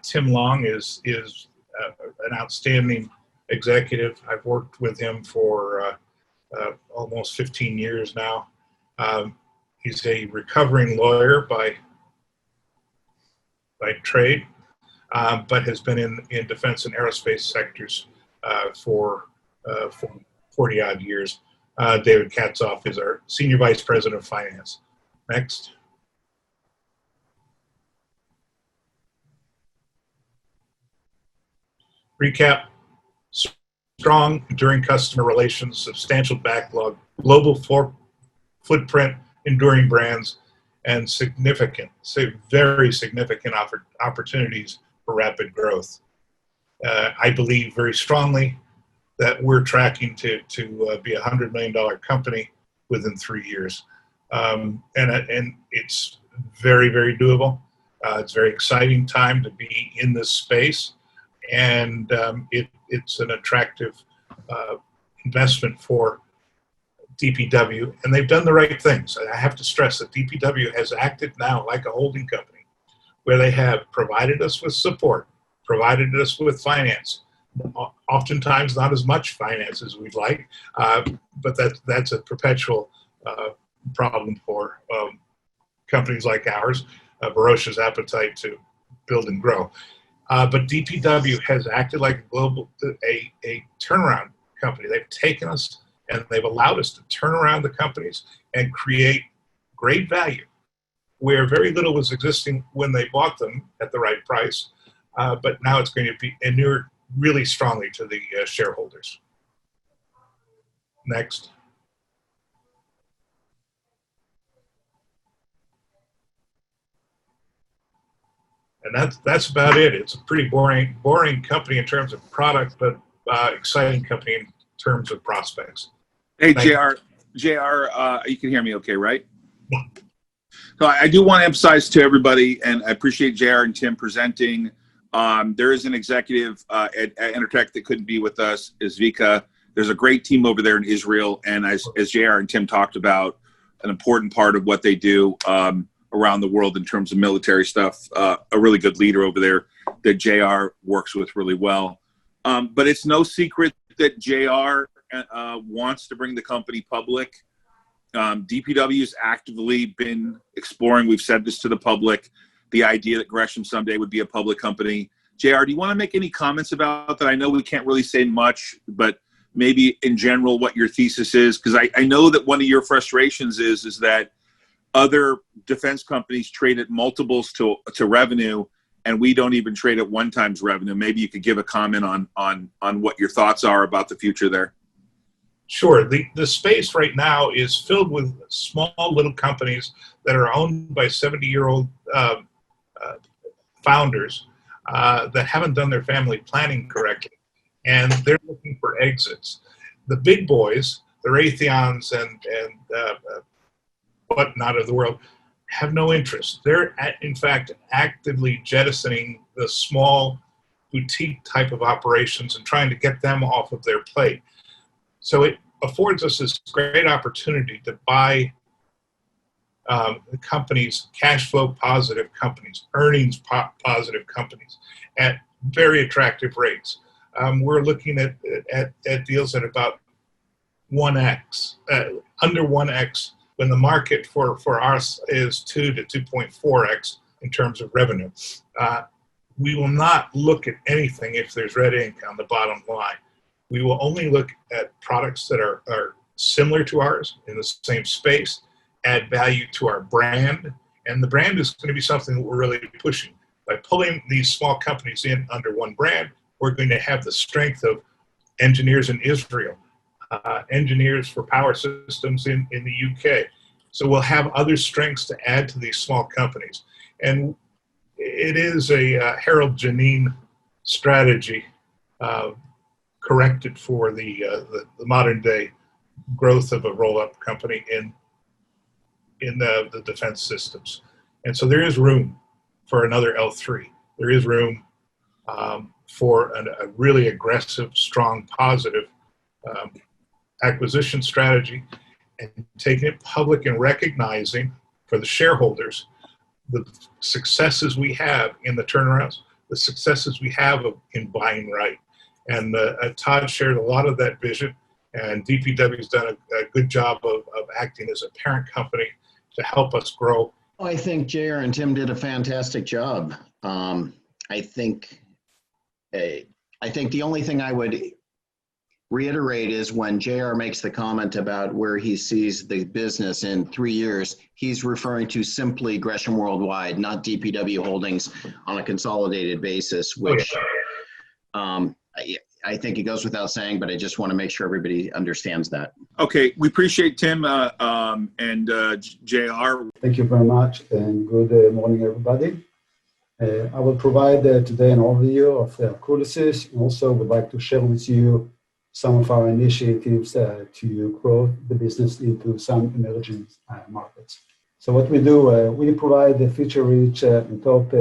Tim Long is an outstanding executive. I've worked with him for almost 15 years now. He's a recovering lawyer by trade, but has been in defense and aerospace sectors for 40 odd years. David Katzoff is our Senior Vice President of Finance. Next. Recap: strong, enduring customer relations, substantial backlog, global footprint, enduring brands, and very significant opportunities for rapid growth. I believe very strongly that we're tracking to be a $100 million company within 3 years. And it's very, very doable. It's a very exciting time to be in this space. And it's an attractive investment for DPW, and they've done the right things. I have to stress that DPW has acted now like a holding company, where they have provided us with support, provided us with finance, oftentimes not as much finance as we'd like, but that's a perpetual problem for companies like ours, Varosha's appetite to build and grow. But DPW has acted like a turnaround company. They've taken us and they've allowed us to turn around the companies and create great value where very little was existing when they bought them at the right price. But now it's going to be inure really strongly to the shareholders. Next. And that's about it. It's a pretty boring company in terms of product, but exciting company in terms of prospects. Hey, Thank JR, you can hear me okay, right? So I do want to emphasize to everybody, and I appreciate JR and Tim presenting. There is an executive at Intertech that couldn't be with us, is Vika. There's a great team over there in Israel, and as JR and Tim talked about, an important part of what they do around the world in terms of military stuff, a really good leader over there that JR works with really well. But it's no secret that JR wants to bring the company public. DPW's actively been exploring, we've said this to the public, the idea that Gresham someday would be a public company. JR, do you want to make any comments about that? I know we can't really say much, but maybe in general what your thesis is, because I know that one of your frustrations is that other defense companies trade at multiples to revenue, and we don't even trade at 1x revenue. Maybe you could give a comment on what your thoughts are about the future there. Sure. The space right now is filled with small little companies that are owned by 70-year-old founders that haven't done their family planning correctly, and they're looking for exits. The big boys, the Raytheons and whatnot of the world, have no interest. They're, in fact, actively jettisoning the small boutique type of operations and trying to get them off of their plate. So it affords us this great opportunity to buy the companies, cash flow positive companies, earnings positive companies at very attractive rates. We're looking at deals at about 1x, under 1x, when the market for us is 2 to 2.4x in terms of revenue. We will not look at anything if there's red ink on the bottom line. We will only look at products that are similar to ours in the same space, add value to our brand, and the brand is going to be something that we're really pushing. By pulling these small companies in under one brand, we're going to have the strength of engineers in Israel, engineers for power systems in the UK. So we'll have other strengths to add to these small companies. And it is a Harold Janine strategy corrected for the modern day growth of a roll-up company in the defense systems. And so there is room for another L3. There is room for a really aggressive, strong, positive acquisition strategy, and taking it public and recognizing for the shareholders the successes we have in the turnarounds, the successes we have in buying right. And Todd shared a lot of that vision, and DPW's done a good job of acting as a parent company to help us grow. I think JR and Tim did a fantastic job. I think the only thing I would reiterate is when JR makes the comment about where he sees the business in 3 years, he's referring to simply Gresham Worldwide, not DPW Holdings on a consolidated basis, which I think it goes without saying, but I just want to make sure everybody understands that. Okay, we appreciate Tim and JR. Thank you very much, and good morning, everybody. I will provide today an overview of Coolisys, and also would like to share with you some of our initiatives to grow the business into some emerging markets. So what we do, we provide the feature-rich and top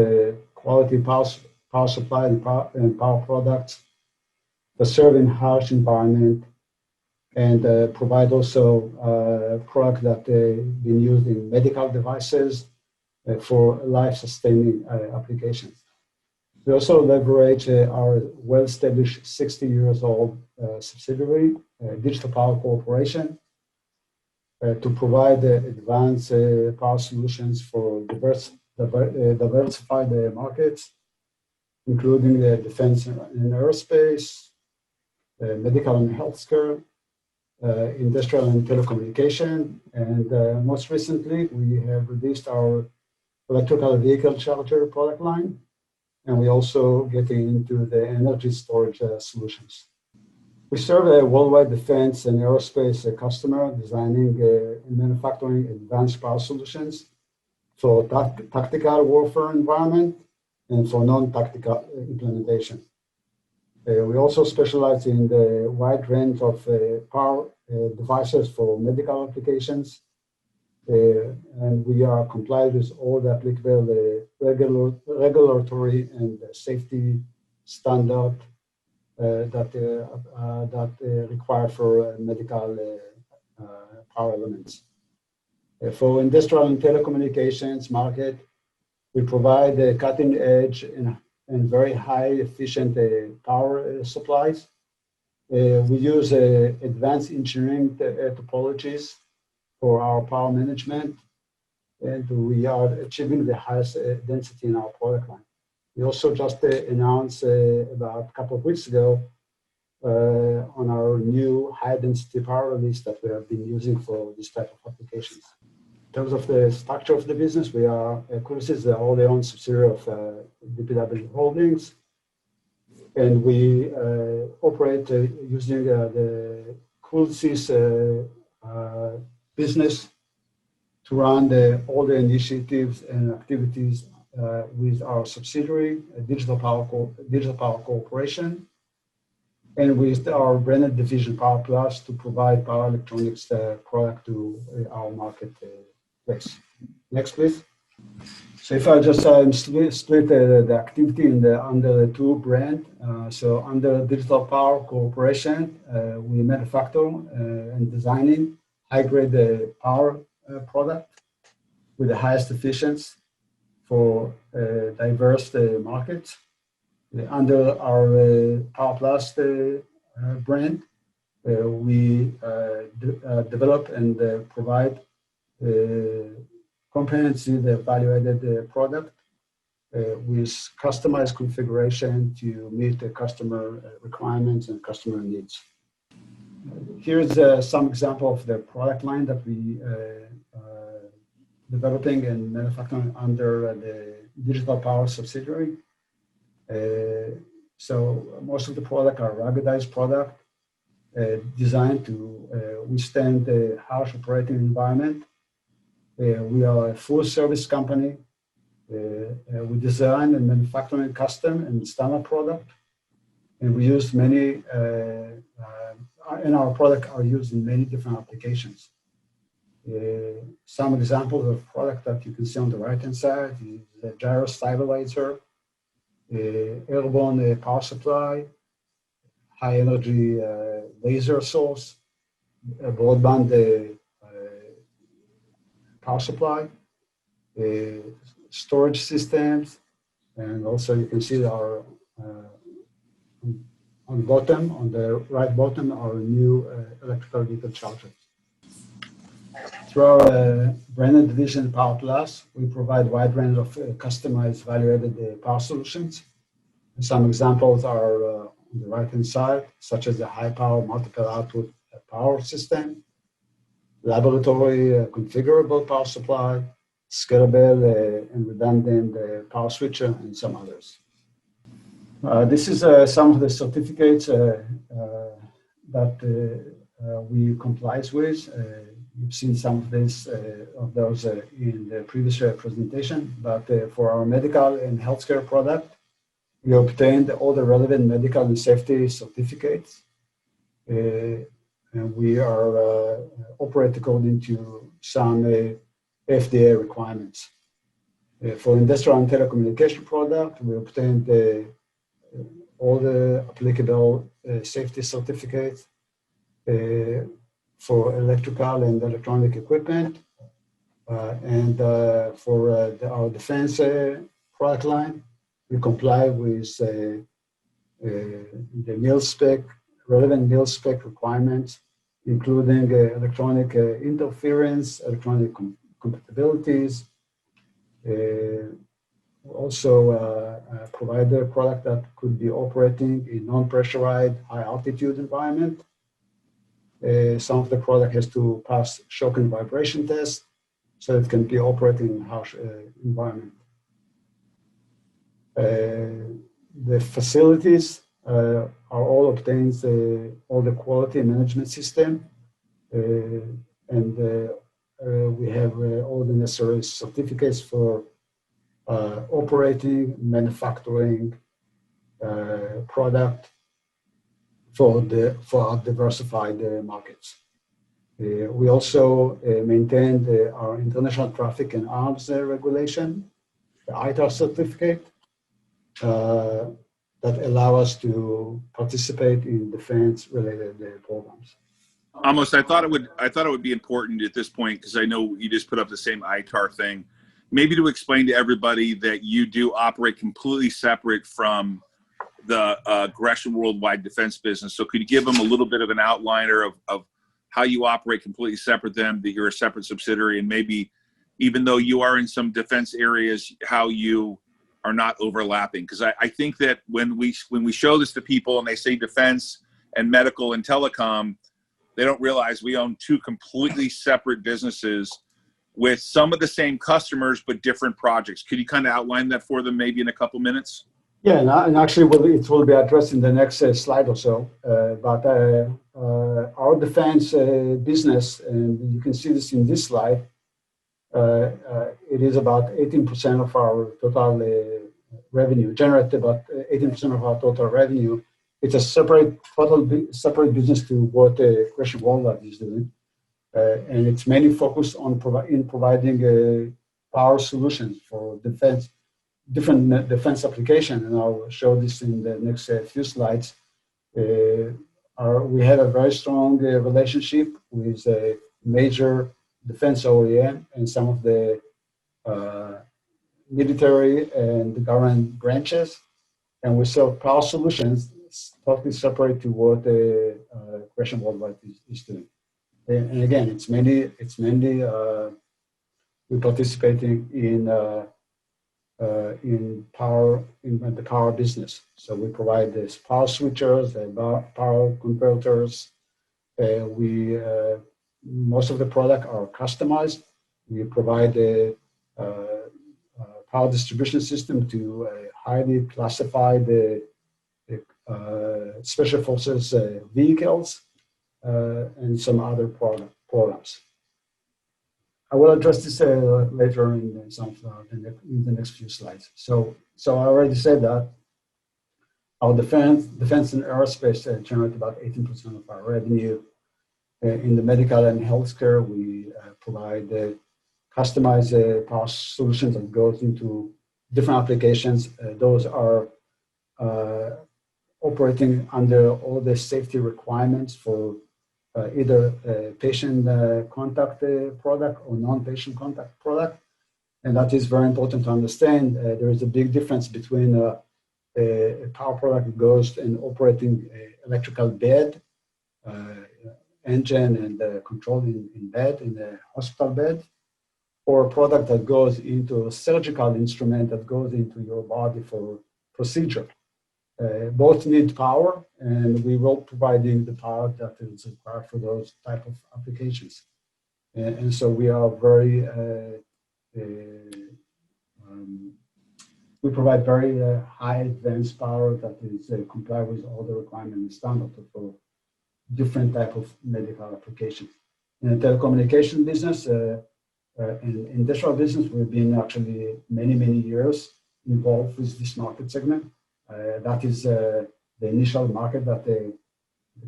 quality power supply and power products that serve in harsh environment, and provide also products that been used in medical devices for life-sustaining applications. We also leverage our well-established 60-year-old subsidiary, Digital Power Corporation, to provide advanced power solutions for diversified markets, including the defense and aerospace, medical and healthcare, industrial and telecommunication, and most recently, we have released our electrical vehicle charger product line, and we also getting into the energy storage solutions. We serve a worldwide defense and aerospace customer designing and manufacturing advanced power solutions for tactical warfare environment and for non-tactical implementation. We also specialize in the wide range of power devices for medical applications, and we are compliant with all the applicable regulatory and safety standard that required for medical power elements. For industrial and telecommunications market, we provide cutting edge and very high efficient power supplies. We use advanced engineering topologies for our power management, and we are achieving the highest density in our product line. We also just announced about a couple of weeks ago on our new high density power release that we have been using for this type of applications. In terms of the structure of the business, we are Coolisys, the wholly owned subsidiary of DPW Holdings, and we operate using the Coolisys business to run all the initiatives and activities with our subsidiary, Digital Power Corporation, and with our branded division Power Plus to provide power electronics product to our marketplace. Next, please. So if I just split the activity under the two brands, so under Digital Power Corporation, we manufacture and designing high-grade power product with the highest efficiency for diverse markets. Under our Power Plus brand, we develop and provide comprehensive value-added product with customized configuration to meet the customer requirements and customer needs. Here's some example of the product line that we developing and manufacturing under the Digital Power subsidiary. So most of the product are ruggedized product designed to withstand the harsh operating environment. We are a full service company. We design and manufacture custom and standard product, and we use many, and our product are used in many different applications. Some examples of product that you can see on the right-hand side is the gyro stabilizer, airborne power supply, high energy laser source, broadband power supply, storage systems, and also you can see our on the bottom, on the right bottom, our new electrical vehicle chargers. Through our branded division Power Plus, we provide wide range of customized value-added power solutions. And some examples are on the right-hand side, such as the high-power multiple output power system, laboratory configurable power supply, scalable and redundant power switcher, and some others. This is some of the certificates that we comply with. You've seen some of this of those in the previous presentation, but for our medical and healthcare product, we obtained all the relevant medical and safety certificates, and we are operate according to some FDA requirements. For industrial and telecommunication product, we obtained all the applicable safety certificates for electrical and electronic equipment, and for our defense product line, we comply with the relevant mil spec requirements, including electronic interference, electronic compatibilities. Also provide a product that could be operating in non-pressurized high altitude environment. Some of the product has to pass shock and vibration test, so it can be operating in harsh environment. The facilities are all obtained all the quality management system, and we have all the necessary certificates for operating, manufacturing product for our diversified markets. We also maintained our international traffic and arms regulation, the ITAR certificate, that allow us to participate in defense-related programs. Amos, I thought it would be important at this point, because I know you just put up the same ITAR thing, maybe to explain to everybody that you do operate completely separate from the Gresham Worldwide Defense business. So could you give them a little bit of an outliner of how you operate completely separate them, that you're a separate subsidiary, and maybe even though you are in some defense areas, how you are not overlapping? Because I think that when we show this to people and they say defense and medical and telecom, they don't realize we own two completely separate businesses with some of the same customers but different projects. Could you kind of outline that for them maybe in a couple minutes? Yeah, and actually it will be addressed in the next slide or so. But our defense business, and you can see this in this slide, it is about 18% of our total revenue, generate about 18% of our total revenue. It's a separate business to what Gresham Worldwide is doing. And it's mainly focused on providing power solutions for different defense applications. And I'll show this in the next few slides. We have a very strong relationship with a major defense OEM and some of the military and the government branches, and we sell power solutions totally separate to what Gresham Worldwide is doing. And again, it's mainly we're participating in the power business. So we provide this power switchers, power converters. Most of the product are customized. We provide a power distribution system to highly classified special forces vehicles and some other programs. I will address this later in the next few slides. So I already said that our defense and aerospace generate about 18% of our revenue. In the medical and healthcare, we provide customized power solutions that goes into different applications. Those are operating under all the safety requirements for either patient contact product or non-patient contact product. And that is very important to understand. There is a big difference between a power product that goes in operating electrical bed, engine and control in bed, in the hospital bed, or a product that goes into a surgical instrument that goes into your body for procedure. Both need power, and we will providing the power that is required for those type of applications. And so we are we provide very high advanced power that is comply with all the requirements and standards for different type of medical applications. In the telecommunication business and industrial business, we've been actually many years involved with this market segment. That is the initial market that the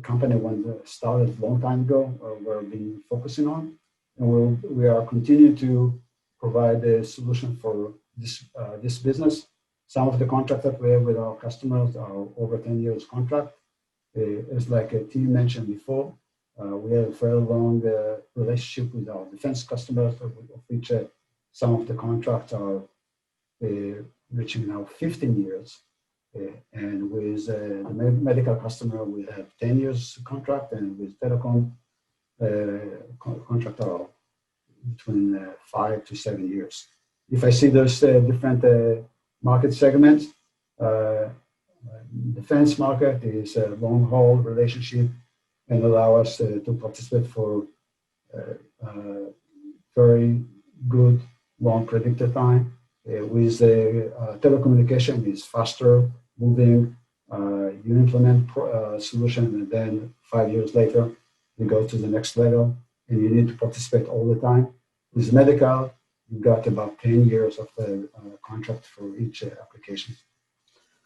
company started a long time ago, we've been focusing on. And we are continuing to provide a solution for this business. Some of the contracts that we have with our customers are over 10 years contract. As like Tim mentioned before, we have a very long relationship with our defense customers, of which some of the contracts are reaching now 15 years. And with the medical customer, we have 10 years contract, and with telecom contract are between 5 to 7 years. If I see those different market segments, defense market is a long haul relationship and allow us to participate for very good long predicted time. With telecommunication is faster moving. You implement a solution, and then 5 years later, you go to the next level, and you need to participate all the time. With medical, you've got about 10 years of the contract for each application.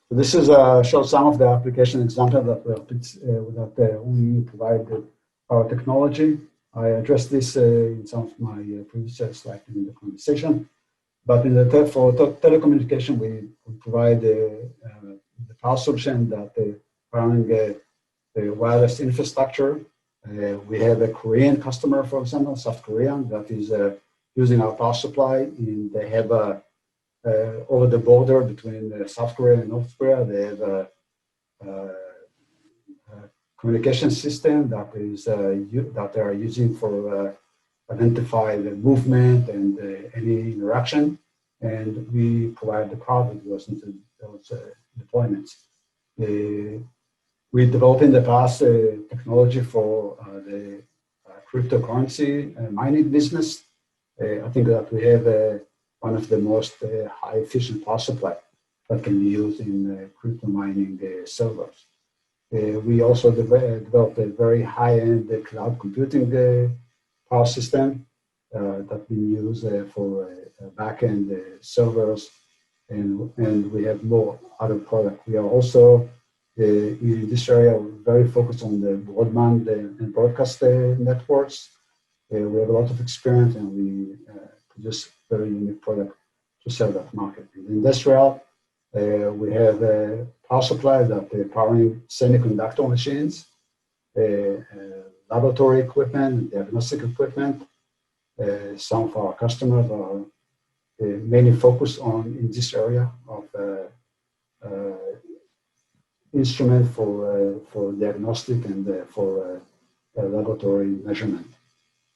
So this is shows some of the application examples that we provide our technology. I addressed this in some of my previous slides in the conversation. But for telecommunication, we provide the power solution that powering the wireless infrastructure. We have a Korean customer, for example, South Korea, that is using our power supply, and they have over the border between South Korea and North Korea, they have a communication system that is that they are using for identify the movement and any interaction, and we provide the cloud that goes into those deployments. We developed in the past technology for the cryptocurrency mining business. I think that we have one of the most high efficient power supply that can be used in crypto mining servers. We also developed a very high-end cloud computing power system that we use for back-end servers, and we have more other products. We are also in this area very focused on the broadband and broadcast networks. We have a lot of experience, and we produce very unique product to serve that market. In industrial, we have a power supply that powering semiconductor machines, laboratory equipment, diagnostic equipment. Some of our customers are mainly focused on in this area of instrument for diagnostic and for laboratory measurement.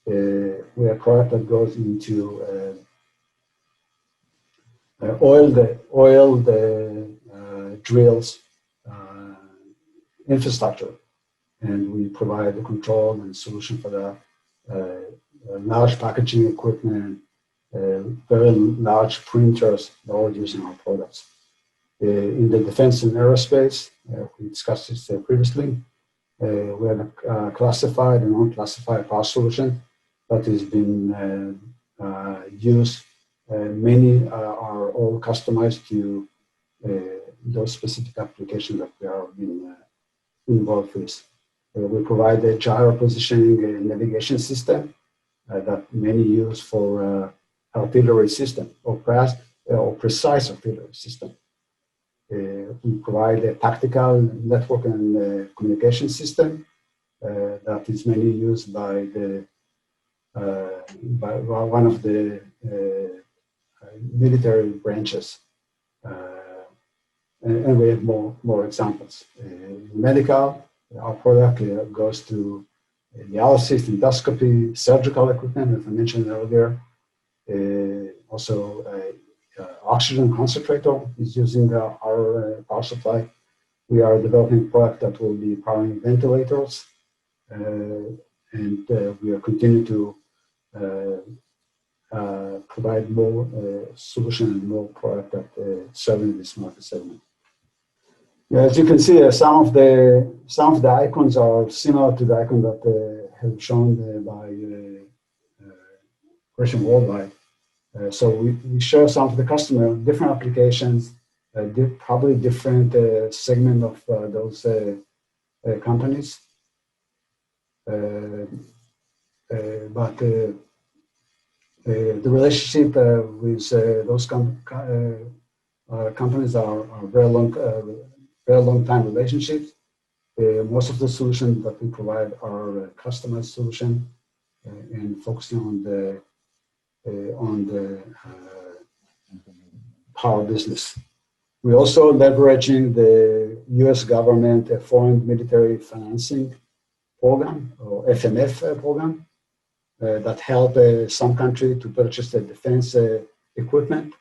We have product that goes into oil drills infrastructure, and we provide the control and solution for that. Large packaging equipment, very large printers, they're all using our products. In the defense and aerospace, we discussed this previously. We have a classified and unclassified power solution that has been used. Many are all customized to those specific applications that we are involved with. We provide a gyro positioning and navigation system that many use for artillery system or precise artillery system. We provide a tactical network and communication system that is mainly used by one of the military branches, and we have more examples. Medical, our product goes to dialysis, endoscopy, surgical equipment, as I mentioned earlier. Also, oxygen concentrator is using our power supply. We are developing a product that will be powering ventilators, and we are continuing to provide more solution and more product that serving this market segment. Yeah, as you can see, some of the icons are similar to the icon that have shown by Gresham worldwide. So we show some of the customer different applications, probably different segment of those companies. But the relationship with those companies are very long time relationships. Most of the solutions that we provide are customized solution and focusing on the power business. We're also leveraging the U.S. government Foreign Military Financing Program, or FMF program, that help some country to purchase the defense equipment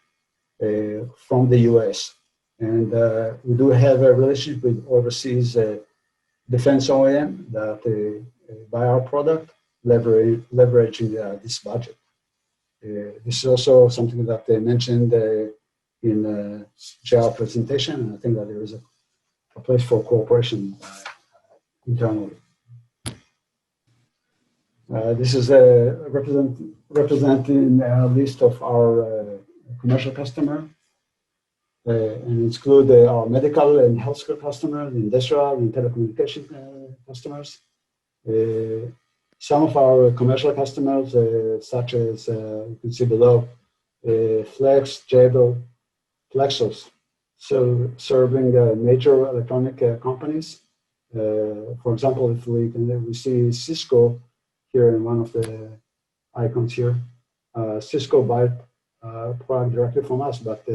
from the U.S. And we do have a relationship with overseas defense OEM that buy our product, leveraging this budget. This is also something that they mentioned in JR presentation, and I think that there is a place for cooperation internally. This is representing a list of our commercial customers, and include our medical and healthcare customers, industrial and telecommunication customers. Some of our commercial customers, such as you can see below, Flex, Jabil, Plexus, so serving major electronic companies. For example, if we see Cisco here in one of the icons here. Cisco buy product directly from us, but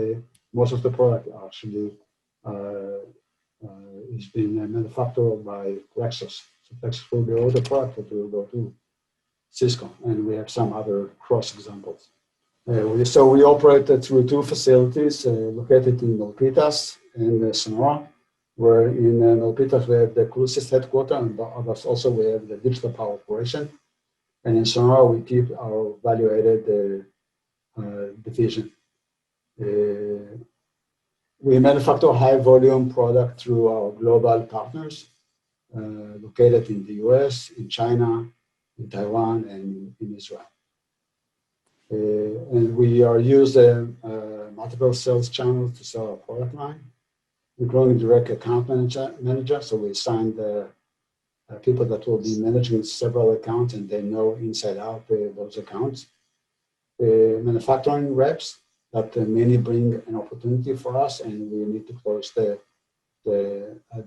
most of the product actually is being manufactured by Plexus. So Plexus will be all the product that will go to Cisco, and we have some other cross examples. So we operate through two facilities located in Milpitas and Sonora, where in Milpitas we have the Coolisys headquarters, and also we have the digital power operation. And in Sonora we keep our value-added division. We manufacture high-volume product through our global partners located in the US, in China, in Taiwan, and in Israel. And we are using multiple sales channels to sell our product line, including direct account manager. So we signed people that will be managing several accounts, and they know inside out those accounts. Manufacturing reps that many bring an opportunity for us, and we need to close the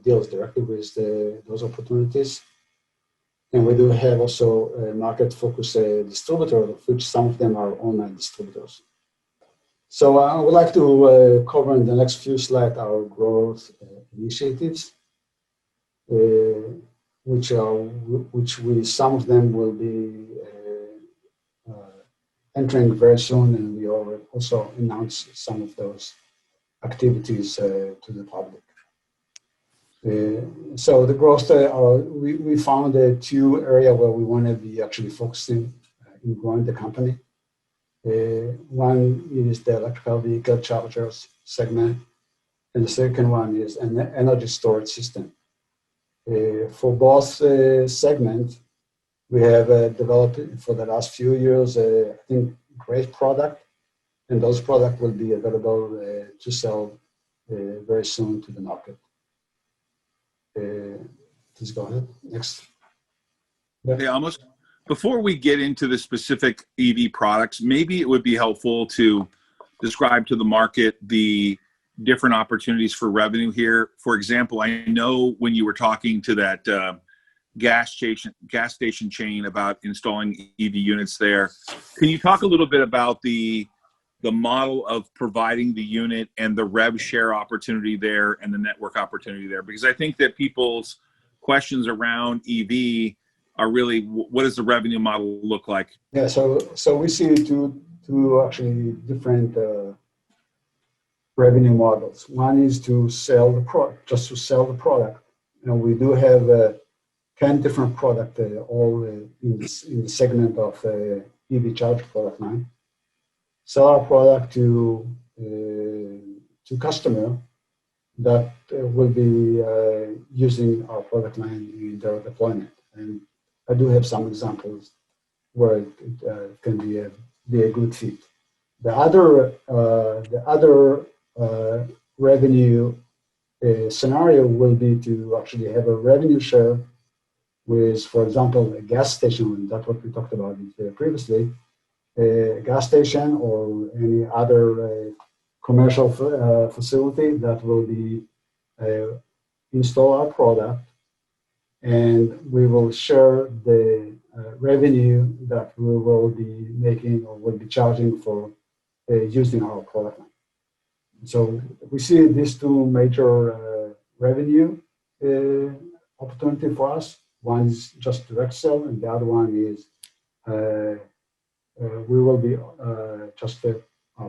deals directly with those opportunities. And we do have also market-focused distributors, of which some of them are online distributors. So I would like to cover in the next few slides our growth initiatives, some of them will be entering very soon, and we already also announced some of those activities to the public. So the growth, we found two areas where we want to be actually focusing in growing the company. One is the electrical vehicle chargers segment, and the second one is an energy storage system. For both segments, we have developed for the last few years, I think, great product, and those products will be available to sell very soon to the market. Please go ahead. Next. Hey, Amos, before we get into the specific EV products, maybe it would be helpful to describe to the market the different opportunities for revenue here. For example, I know when you were talking to that gas station chain about installing EV units there, can you talk a little bit about the model of providing the unit and the rev share opportunity there and the network opportunity there? Because I think that people's questions around EV are really, what does the revenue model look like? Yeah, so we see two actually different revenue models. One is to sell the product, just to sell the product. We do have 10 different products all in the segment of EV charge product line. Sell our product to customer that will be using our product line in their deployment. And I do have some examples where it can be a good fit. The other revenue scenario will be to actually have a revenue share with, for example, a gas station, and that's what we talked about previously. A gas station or any other commercial facility that will be install our product, and we will share the revenue that we will be making or will be charging for using our product line. So we see these two major revenue opportunity for us. One is just direct sell, and the other one is we will be just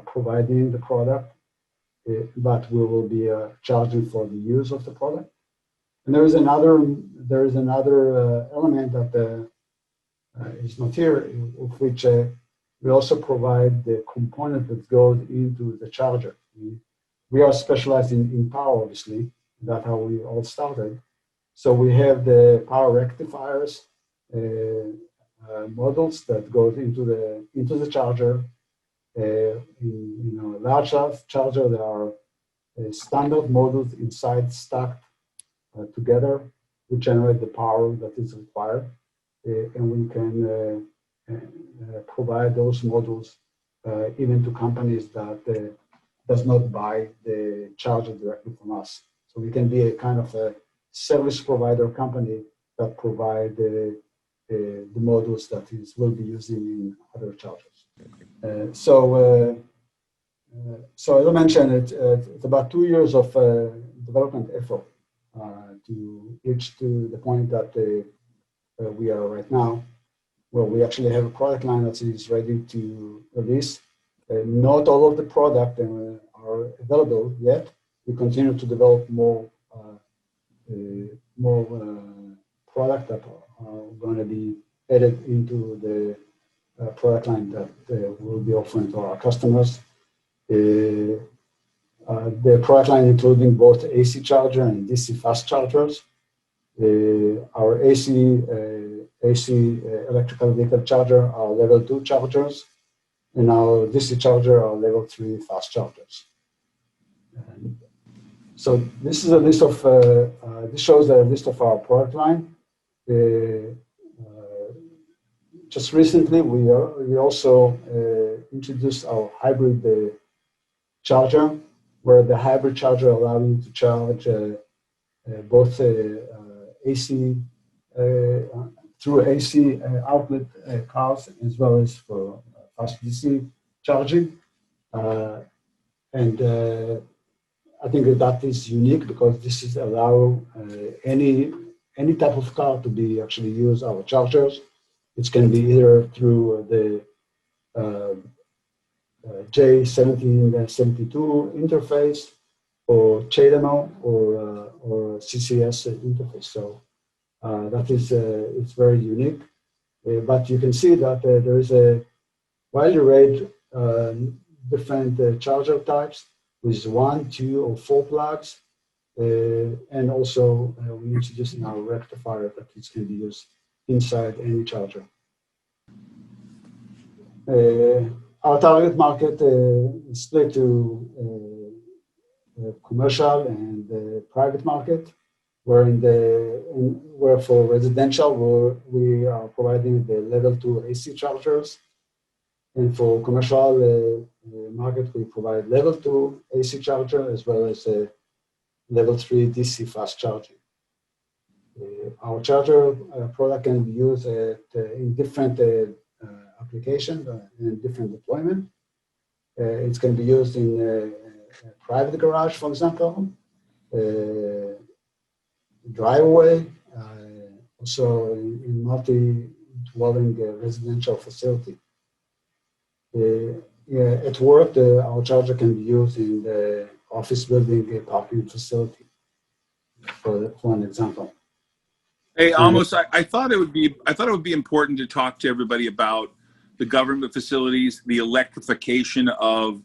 providing the product, but we will be charging for the use of the product. And there is another element that is not here, of which we also provide the component that goes into the charger. We are specialized in power, obviously. That's how we all started. So we have the power rectifiers modules that goes into the charger. In a large charger, there are standard modules inside stacked together to generate the power that is required, and we can provide those modules even to companies that does not buy the charger directly from us. So we can be a kind of a service provider company that provide the modules that will be used in other chargers. So as I mentioned, it's about 2 years of development effort to reach to the point that we are right now, where we actually have a product line that is ready to release. Not all of the product are available yet. We continue to develop more product that are going to be added into the product line that we'll be offering to our customers. The product line including both AC charger and DC fast chargers. Our AC electrical vehicle charger are level 2 chargers, and our DC charger are level 3 fast chargers. So this is a list of, this shows a list of our product line. Just recently, we also introduced our hybrid charger, where the hybrid charger allows you to charge both AC through AC outlet cars as well as for fast DC charging. And I think that is unique because this is allow any type of car to be actually use our chargers. It can be either through the J1772 interface or CHAdeMO or CCS interface. So that is it's very unique. But you can see that there is a wide array different charger types with 1, 2, or 4 plugs. And also we introduced in our rectifier that it can be used inside any charger. Our target market is split to commercial and private market. Where for residential, we are providing the level 2 AC chargers. And for commercial market, we provide level 2 AC charger as well as a level 3 DC fast charging. Our charger product can be used in different applications and different deployment. It can be used in a private garage, for example, driveway, also in multi-dwelling residential facility. At work, our charger can be used in the office building parking facility, for an example. Hey, Amos, I thought it would be important to talk to everybody about the government facilities, the electrification of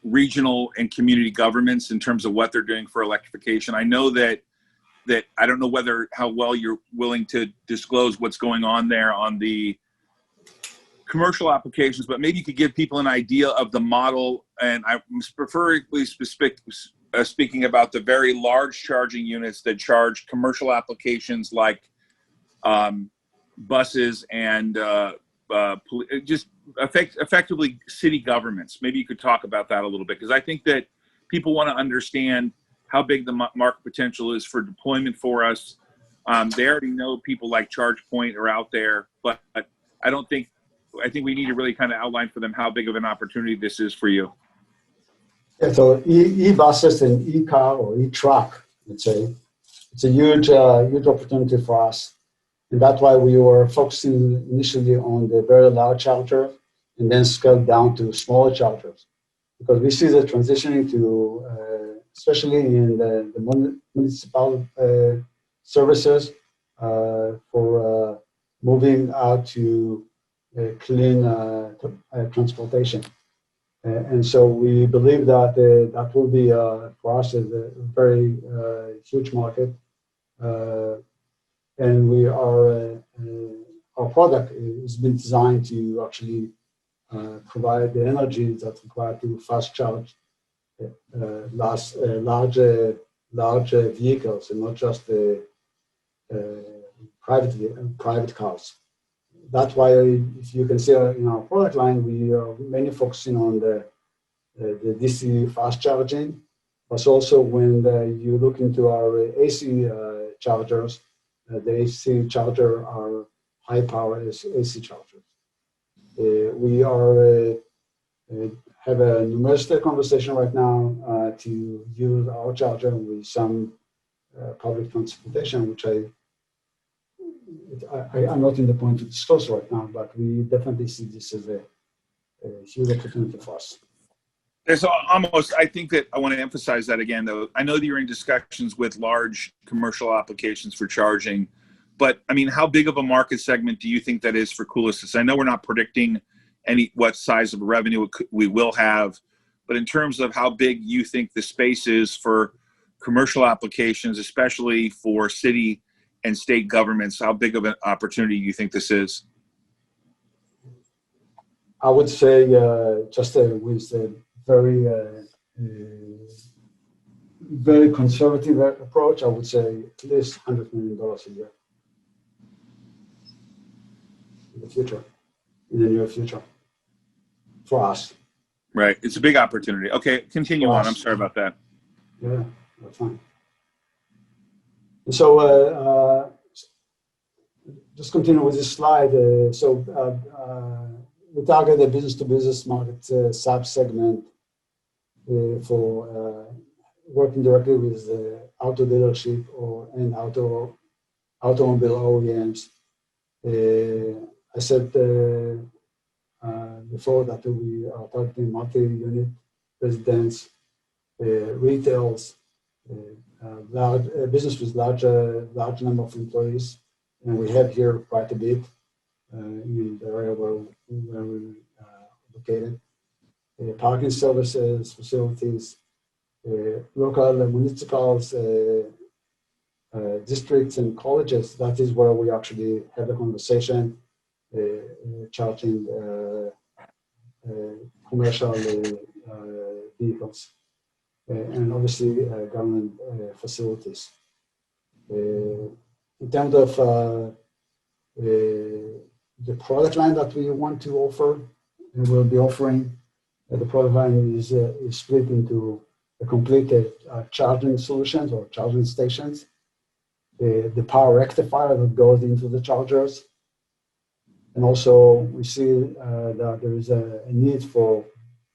regional and community governments in terms of what they're doing for electrification. I know that I don't know how well you're willing to disclose what's going on there on the commercial applications, but maybe you could give people an idea of the model. And I'm preferably speaking about the very large charging units that charge commercial applications like buses and just effectively city governments. Maybe you could talk about that a little bit, because I think that people want to understand how big the market potential is for deployment for us. They already know people like ChargePoint are out there, but I think we need to really kind of outline for them how big of an opportunity this is for you. Yeah, so e-buses and e-car or e-truck, let's say, it's a huge opportunity for us. And that's why we were focusing initially on the very large charger and then scaled down to smaller chargers. Because we see the transitioning to, especially in the municipal services, for moving out to clean transportation. And so we believe that that will be, for us, a very huge market. And we are, our product has been designed to actually provide the energy that's required to fast charge large vehicles, and not just private cars. That's why, if you can see in our product line, we are mainly focusing on the DC fast charging, but also when you look into our AC chargers, the AC charger are high power AC chargers. We are have a numerous conversation right now to use our charger with some public transportation, which I'm not in the point to discuss right now, but we definitely see this as a huge opportunity for us. There's almost, I think that I want to emphasize that again, though. I know that you're in discussions with large commercial applications for charging, but I mean, how big of a market segment do you think that is for Coolisys? I know we're not predicting what size of revenue we will have, but in terms of how big you think the space is for commercial applications, especially for city and state governments, how big of an opportunity do you think this is? I would say just with a very conservative approach, I would say at least $100 million a year in the future, in the near future, for us. Right, it's a big opportunity. Okay, continue on. I'm sorry about that. Yeah, that's fine. So just continue with this slide. We target the business-to-business market sub-segment for working directly with the auto dealership and automobile OEMs. I said before that we are targeting multi-unit residents, retails, large business with large number of employees, and we have here quite a bit in the area where we're located. Parking services, facilities, local municipalities, districts, and colleges. That is where we actually have a conversation, charging commercial vehicles, and obviously government facilities. In terms of the product line that we want to offer and will be offering, the product line is split into a complete charging solutions or charging stations, the power rectifier that goes into the chargers, and also we see that there is a need for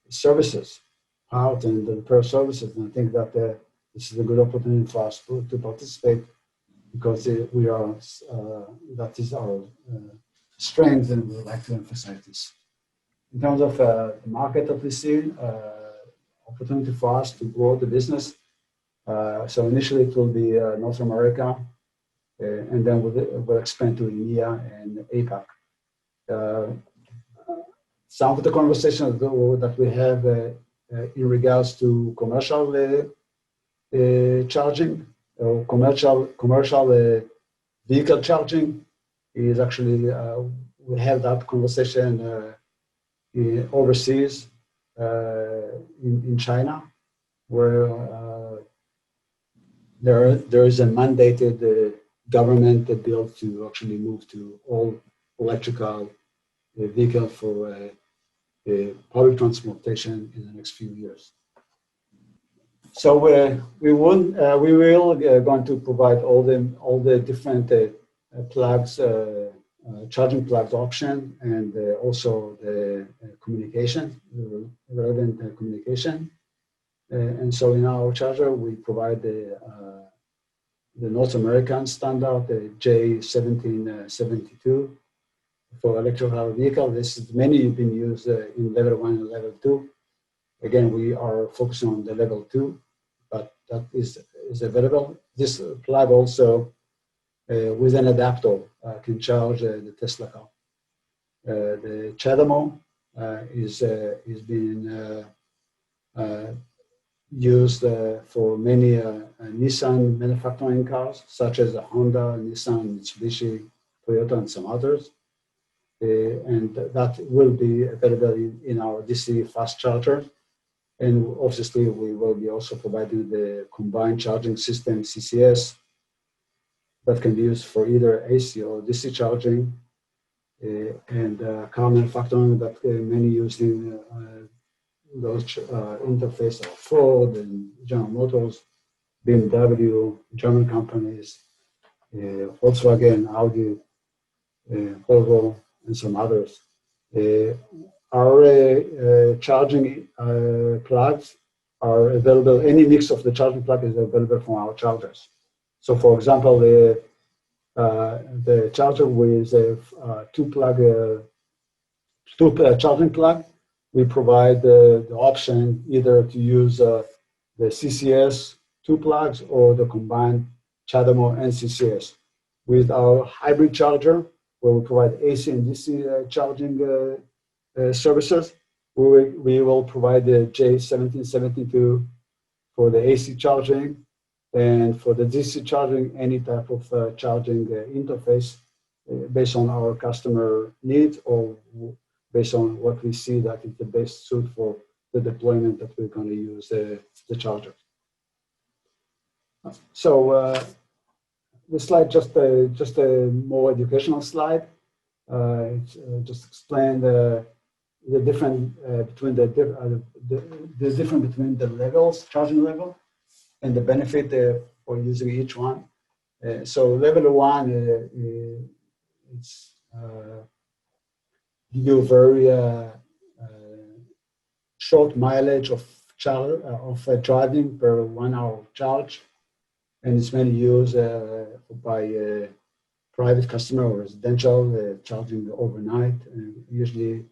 services out and repair services, and I think that this is a good opportunity for us to participate, because we are that is our strength, and we would like to emphasize this. In terms of the market that we see, opportunity for us to grow the business. So initially it will be North America, and then we'll expand to EMEA and APAC. Some of the conversations that we have in regards to commercial charging or commercial vehicle charging is actually we have that conversation overseas in China, where there is a mandated government bill to actually move to all electrical vehicle for public transportation in the next few years. So we will going to provide all the different plugs, charging plugs option, and also the communication, relevant communication. And so in our charger, we provide the North American standard, the J1772 for electrical vehicle. This is mainly been used in level 1 and level 2. Again, we are focusing on the level 2, but that is available. This plug also with an adapter can charge the Tesla car. The CHAdeMO is being used for many Nissan manufacturing cars, such as Honda, Nissan, Mitsubishi, Toyota, and some others. And that will be available in our DC fast charger. And obviously, we will be also providing the combined charging system, CCS, that can be used for either AC or DC charging. And car manufacturing that many using those interface of Ford and General Motors, BMW, German companies, Volkswagen, Audi, Volvo, and some others. Our charging plugs are available. Any mix of the charging plug is available from our chargers. So, for example, the charger with a two charging plug, we provide the option either to use the CCS 2 plugs or the combined CHAdeMO and CCS. With our hybrid charger, where we provide AC and DC charging services, we will provide the J1772 for the AC charging, and for the DC charging, any type of charging interface based on our customer needs or based on what we see that is the best suit for the deployment that we're going to use the charger. So this slide just a more educational slide. Just explain the difference between the difference between the levels, charging level, and the benefit for using each one. So level 1 it's give you very short mileage of driving per 1 hour charge, and it's mainly used by private customer or residential charging overnight. And usually,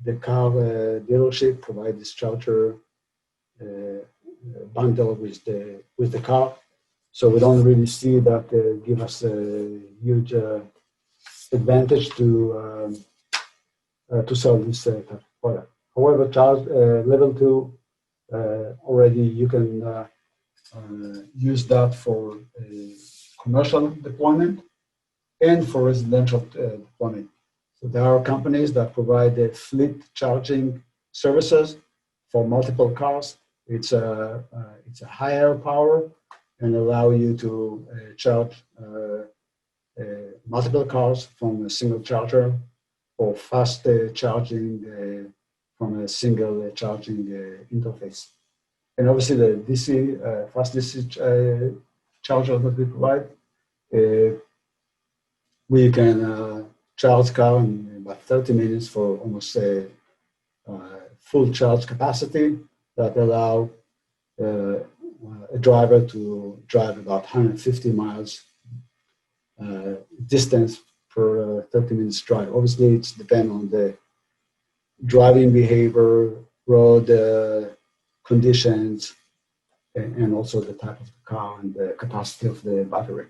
the car dealership provides this charger bundle with the car, so we don't really see that give us a huge advantage to sell this type of product. However, level 2 already you can use that for commercial deployment and for residential deployment. So there are companies that provide fleet charging services for multiple cars. It's a higher power and allow you to charge multiple cars from a single charger, or fast charging from a single charging interface. And obviously the DC, fast DC charger that we provide, we can charge car in about 30 minutes for almost a full charge capacity that allow a driver to drive about 150 miles distance per 30 minutes drive. Obviously, it's depend on the driving behavior, road conditions, and also the type of the car and the capacity of the battery.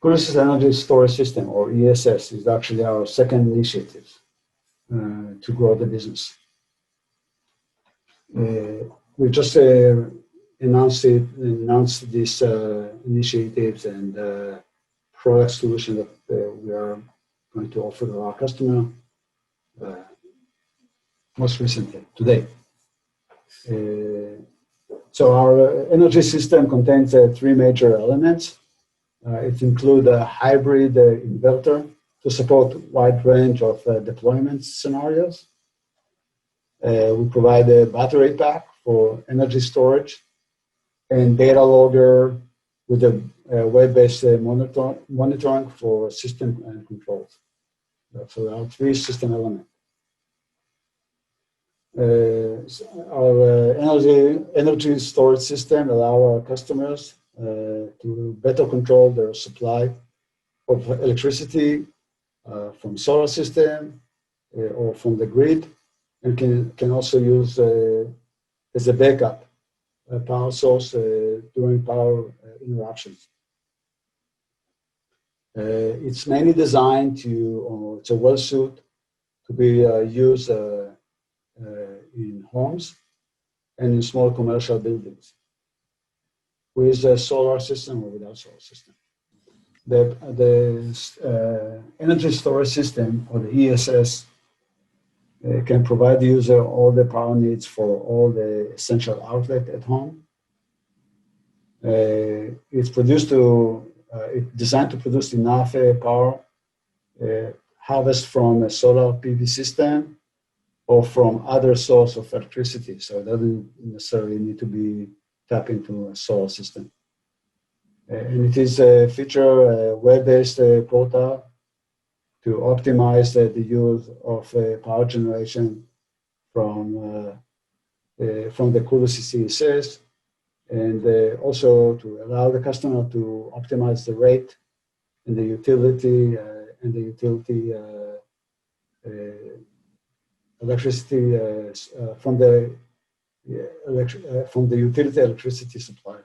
Coolisys Energy Storage System, or ESS, is actually our second initiative to grow the business. We just announced these initiatives and product solution that we are going to offer to our customer most recently, today. So our energy system contains 3 major elements. It includes a hybrid inverter to support a wide range of deployment scenarios. We provide a battery pack for energy storage and data logger with a web-based monitoring for system and controls. So there are 3 system elements. Our energy storage system allows our customers to better control their supply of electricity from solar system or from the grid, and can also use as a backup power source during power interruptions. It's mainly designed to, or it's a well suit to be used in homes and in small commercial buildings with a solar system or without solar system. The energy storage system, or the ESS, can provide the user all the power needs for all the essential outlet at home. It's designed to produce enough power, harvest from a solar PV system or from other source of electricity. So it doesn't necessarily need to be tapped into a solar system. And it is a feature web-based portal to optimize the use of power generation from the Coolisys CSS, and also to allow the customer to optimize the rate and the utility electricity from the utility electricity supplier.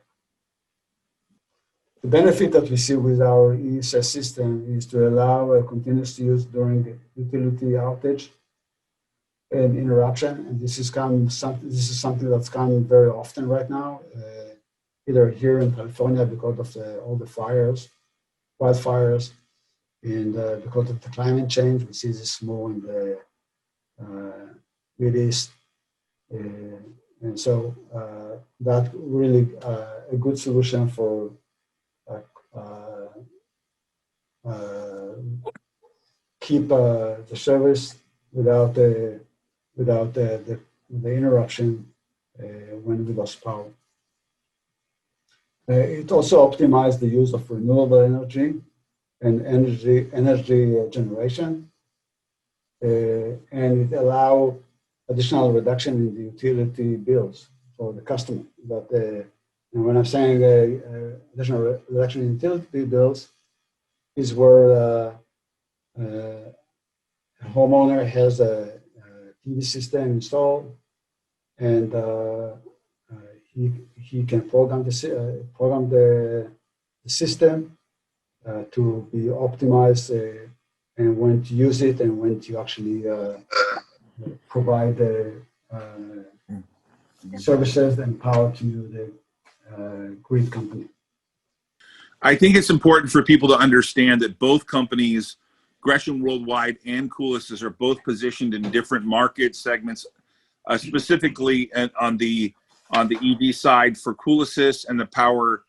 The benefit that we see with our ESS system is to allow continuous use during the utility outage and interruption. And this is something that's coming very often right now, either here in California because of all the wildfires, and because of the climate change. We see this more in the Mideast. And so that's really a good solution for keep the service without the interruption when we lost power. It also optimized the use of renewable energy and energy generation, and it allow additional reduction in the utility bills for the customer. And when I'm saying additional reduction in utility bills, is where a homeowner has a PV system installed, and he can program the system to be optimized and when to use it and when to actually provide the services and power to the grid company. I think it's important for people to understand that both companies, Gresham Worldwide and Coolisys, are both positioned in different market segments, specifically on the EV side for Coolisys and the power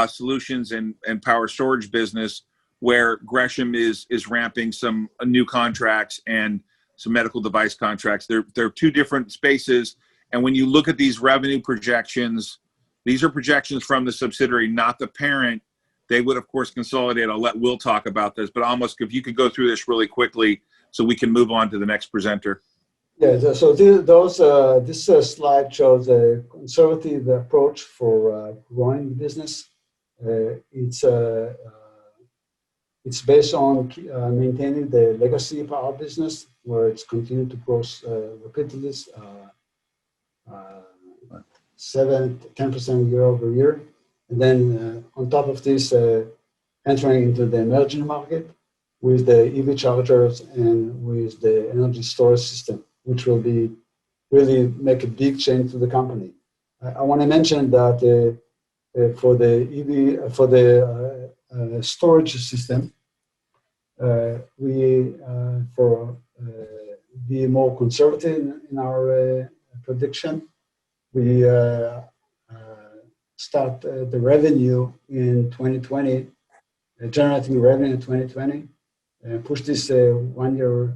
solutions and power storage business, where Gresham is ramping some new contracts and some medical device contracts. They're two different spaces. And when you look at these revenue projections, these are projections from the subsidiary, not the parent. They would, of course, consolidate. I'll let Will talk about this, but almost if you could go through this really quickly so we can move on to the next presenter. Yeah, so this slide shows a conservative approach for growing the business. It's based on maintaining the legacy power business, where it's continued to grow repeatedly, 7-10% year over year. And then on top of this, entering into the emerging market with the EV chargers and with the energy storage system, which will be really make a big change to the company. I want to mention that for the EV, for the storage system, we be more conservative in our prediction. We start the revenue in 2020, generating revenue in 2020, and push this 1 year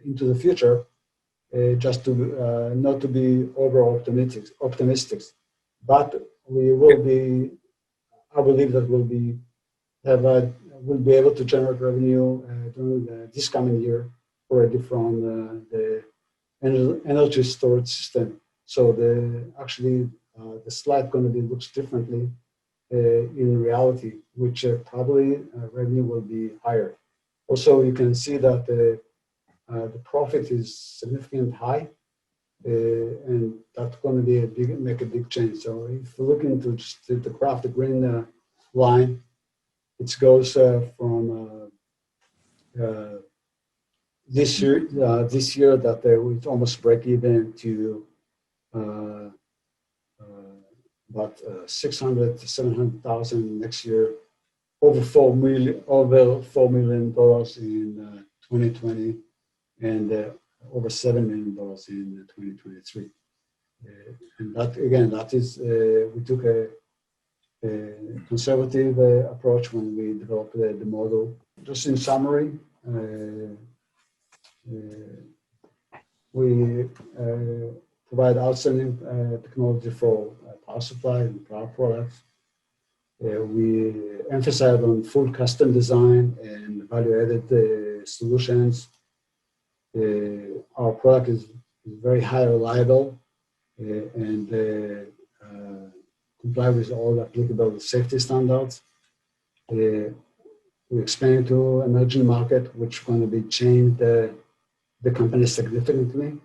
into the future, just to not to be over optimistic. But we will be, I believe that we'll be able to generate revenue during this coming year already from the energy storage system. So the slide going to be looks differently in reality, which probably revenue will be higher. Also, you can see that the profit is significantly high, and that's going to be make a big change. So if you look into just the graph, the green line, it goes from this year that we almost break even to about 600 to 700,000 next year, over $4 million in 2020, and over $7 million in 2023. And that, again, that is, we took a conservative approach when we developed the model. Just in summary, we provide outstanding technology for power supply and power products. We emphasize on full custom design and value-added solutions. Our product is very high reliable and comply with all applicable safety standards. We expand to emerging market, which is going to be changed the company significantly.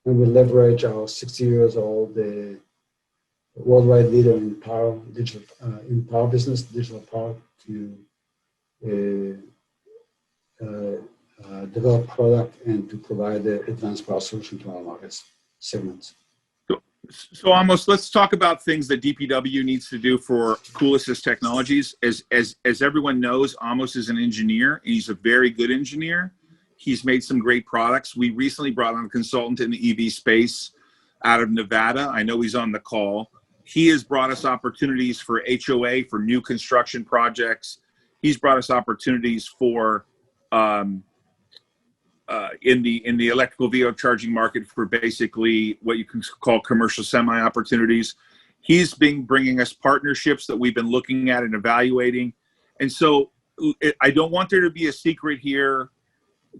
And we leverage our 60 years old worldwide leader in power, in power business, digital power, to develop product and to provide the advanced power solution to our markets segments. So almost, let's talk about things that DPW needs to do for Coolisys Technologies. As everyone knows, Amos is an engineer, and he's a very good engineer. He's made some great products. We recently brought on a consultant in the EV space out of Nevada. I know he's on the call. He has brought us opportunities for HOA, for new construction projects. He's brought us opportunities for in the electrical vehicle charging market for basically what you can call commercial semi opportunities. He's been bringing us partnerships that we've been looking at and evaluating. And so I don't want there to be a secret here.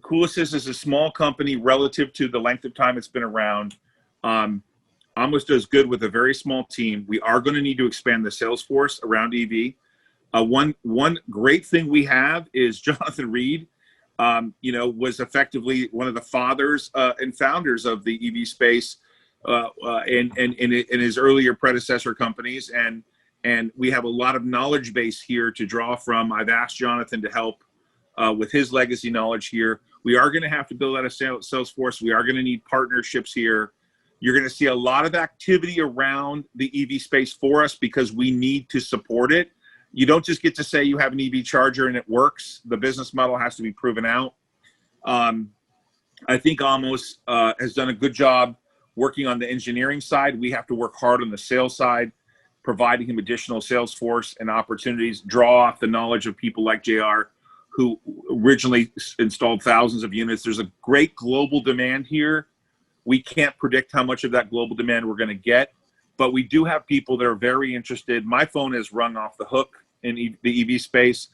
Coolisys is a small company relative to the length of time it's been around. Amos does good with a very small team. We are going to need to expand the sales force around EV. One great thing we have is Jonathan Reed, was effectively one of the fathers and founders of the EV space in his earlier predecessor companies. And we have a lot of knowledge base here to draw from. I've asked Jonathan to help with his legacy knowledge here. We are going to have to build out a sales force. We are going to need partnerships here. You're going to see a lot of activity around the EV space for us because we need to support it. You don't just get to say you have an EV charger and it works. The business model has to be proven out. I think Amos has done a good job working on the engineering side. We have to work hard on the sales side, providing him additional sales force and opportunities, draw off the knowledge of people like JR, who originally installed thousands of units. There's a great global demand here. We can't predict how much of that global demand we're going to get, but we do have people that are very interested. My phone has rung off the hook in the EV space.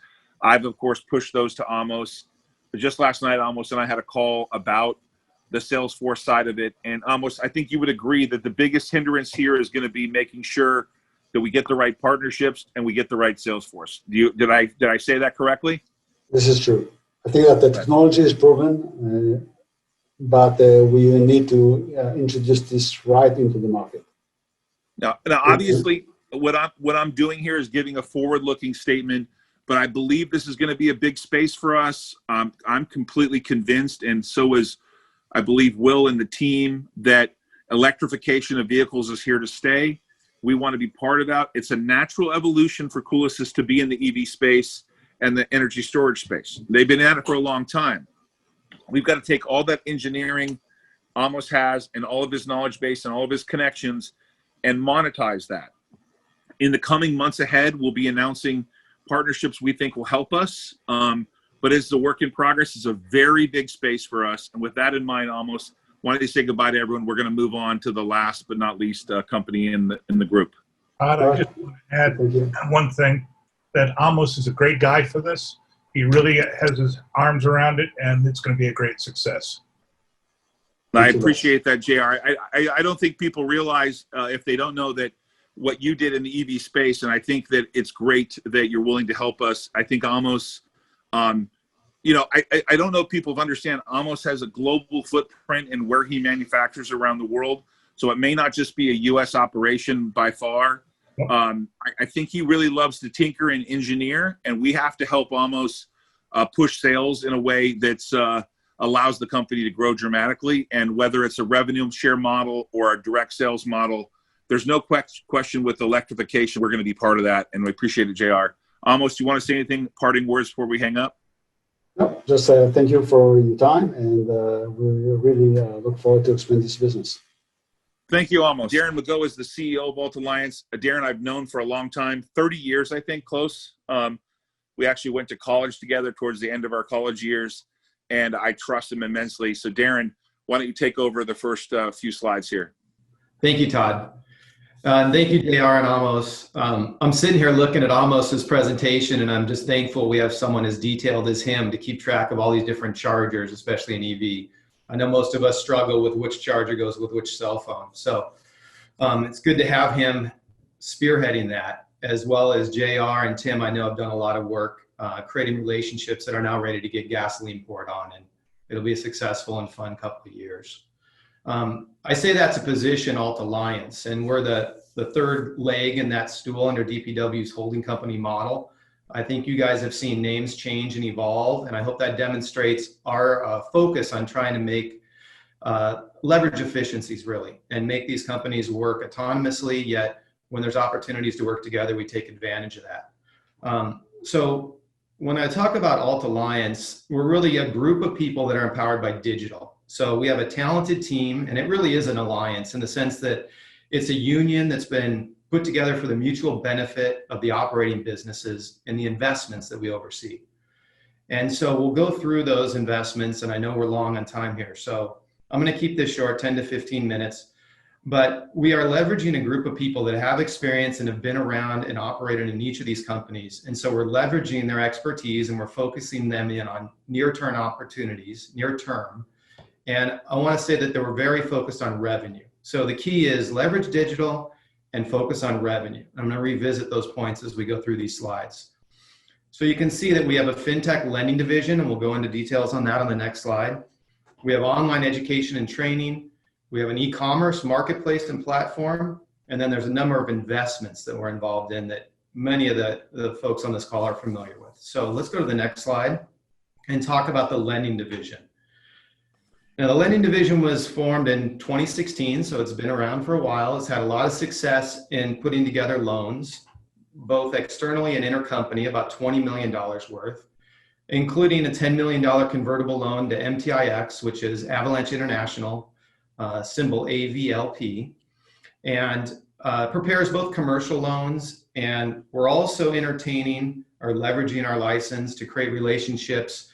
I've, of course, pushed those to Amos. But just last night, Amos and I had a call about the Salesforce side of it. And Amos, I think you would agree that the biggest hindrance here is going to be making sure that we get the right partnerships and we get the right Salesforce. Did I say that correctly? This is true. I think that the technology is proven, but we need to introduce this right into the market. Now obviously, what I'm doing here is giving a forward-looking statement, but I believe this is going to be a big space for us. I'm completely convinced, and so is, I believe, Will and the team, that electrification of vehicles is here to stay. We want to be part of that. It's a natural evolution for Coolisys to be in the EV space and the energy storage space. They've been at it for a long time. We've got to take all that engineering Amos has and all of his knowledge base and all of his connections and monetize that. In the coming months ahead, we'll be announcing partnerships we think will help us. But it's a work in progress. It's a very big space for us. And with that in mind, Amos, why don't you say goodbye to everyone? We're going to move on to the last but not least company in the group. Todd, I just want to add one thing, that Amos is a great guy for this. He really has his arms around it, and it's going to be a great success. I appreciate that, JR. I don't think people realize, if they don't know, that what you did in the EV space, and I think that it's great that you're willing to help us. I think Amos, I don't know if people understand, Amos has a global footprint in where he manufactures around the world. So it may not just be a U.S. operation by far. I think he really loves to tinker and engineer, and we have to help almost push sales in a way that's allows the company to grow dramatically. And whether it's a revenue share model or a direct sales model, there's no question with electrification, we're going to be part of that. And we appreciate it, JR. Amos, do you want to say anything, parting words before we hang up? No, just thank you for your time, and we really look forward to expand this business. Thank you, Amos. Darren McGough is the CEO of Ault Alliance. Darren, I've known for a long time, 30 years, I think, close. We actually went to college together towards the end of our college years, and I trust him immensely. So, Darren, why don't you take over the first few slides here? Thank you, Todd. Thank you, JR and Amos. I'm sitting here looking at Amos's presentation, and I'm just thankful we have someone as detailed as him to keep track of all these different chargers, especially in EV. I know most of us struggle with which charger goes with which cell phone. So it's good to have him spearheading that, as well as JR and Tim. I know have done a lot of work creating relationships that are now ready to get gasoline poured on, and it'll be a successful and fun couple of years. I say that to position Ault Alliance, and we're the third leg in that stool under DPW's holding company model. I think you guys have seen names change and evolve, and I hope that demonstrates our focus on trying to make leverage efficiencies really, and make these companies work autonomously, yet when there's opportunities to work together, we take advantage of that. So when I talk about Ault Alliance, we're really a group of people that are empowered by digital. So we have a talented team, and it really is an alliance in the sense that it's a union that's been put together for the mutual benefit of the operating businesses and the investments that we oversee. And so we'll go through those investments, and I know we're long on time here, so I'm going to keep this short, 10 to 15 minutes. But we are leveraging a group of people that have experience and have been around and operated in each of these companies. And so we're leveraging their expertise, and we're focusing them in on near-term opportunities, near-term. And I want to say that they were very focused on revenue. So the key is leverage digital and focus on revenue. I'm going to revisit those points as we go through these slides. So you can see that we have a fintech lending division, and we'll go into details on that on the next slide. We have online education and training. We have an e-commerce marketplace and platform. And then there's a number of investments that we're involved in that many of the folks on this call are familiar with. So let's go to the next slide and talk about the lending division. Now, the lending division was formed in 2016, so it's been around for a while. It's had a lot of success in putting together loans, both externally and intercompany, about $20 million worth, including a $10 million convertible loan to MTIX, which is Avalanche International, symbol AVLP, and prepares both commercial loans, and we're also entertaining or leveraging our license to create relationships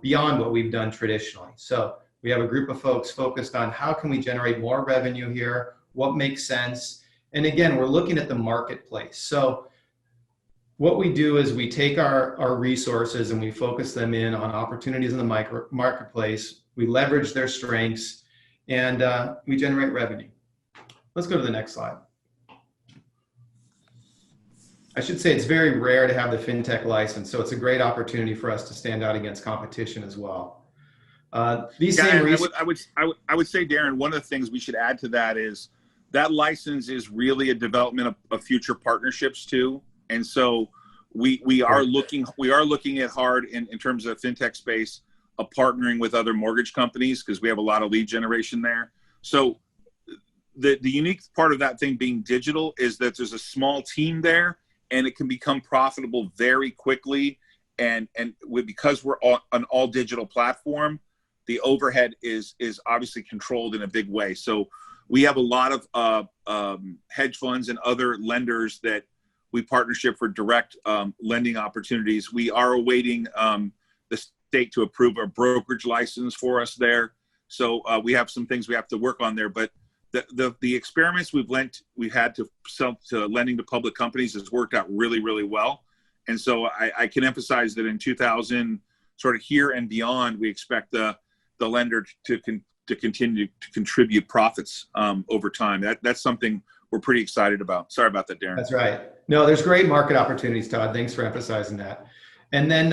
beyond what we've done traditionally. So we have a group of folks focused on how can we generate more revenue here, what makes sense. And again, we're looking at the marketplace. So what we do is we take our resources and we focus them in on opportunities in the marketplace. We leverage their strengths, and we generate revenue. Let's go to the next slide. I should say it's very rare to have the fintech license, so it's a great opportunity for us to stand out against competition as well. I would say, Darren, one of the things we should add to that is that license is really a development of future partnerships too. And so we are looking at hard in terms of fintech space of partnering with other mortgage companies, because we have a lot of lead generation there. So the unique part of that thing being digital is that there's a small team there, and it can become profitable very quickly. And because we're an all digital platform, the overhead is obviously controlled in a big way. So we have a lot of hedge funds and other lenders that we partnership for direct lending opportunities. We are awaiting the state to approve a brokerage license for us there. So we have some things we have to work on there. But the experiments we've had to sell to lending to public companies has worked out really, really well. And so I can emphasize that in 2000, sort of here and beyond, we expect the lender to continue to contribute profits over time. That's something we're pretty excited about. Sorry about that, Darren. That's right. No, there's great market opportunities, Todd. Thanks for emphasizing that. And then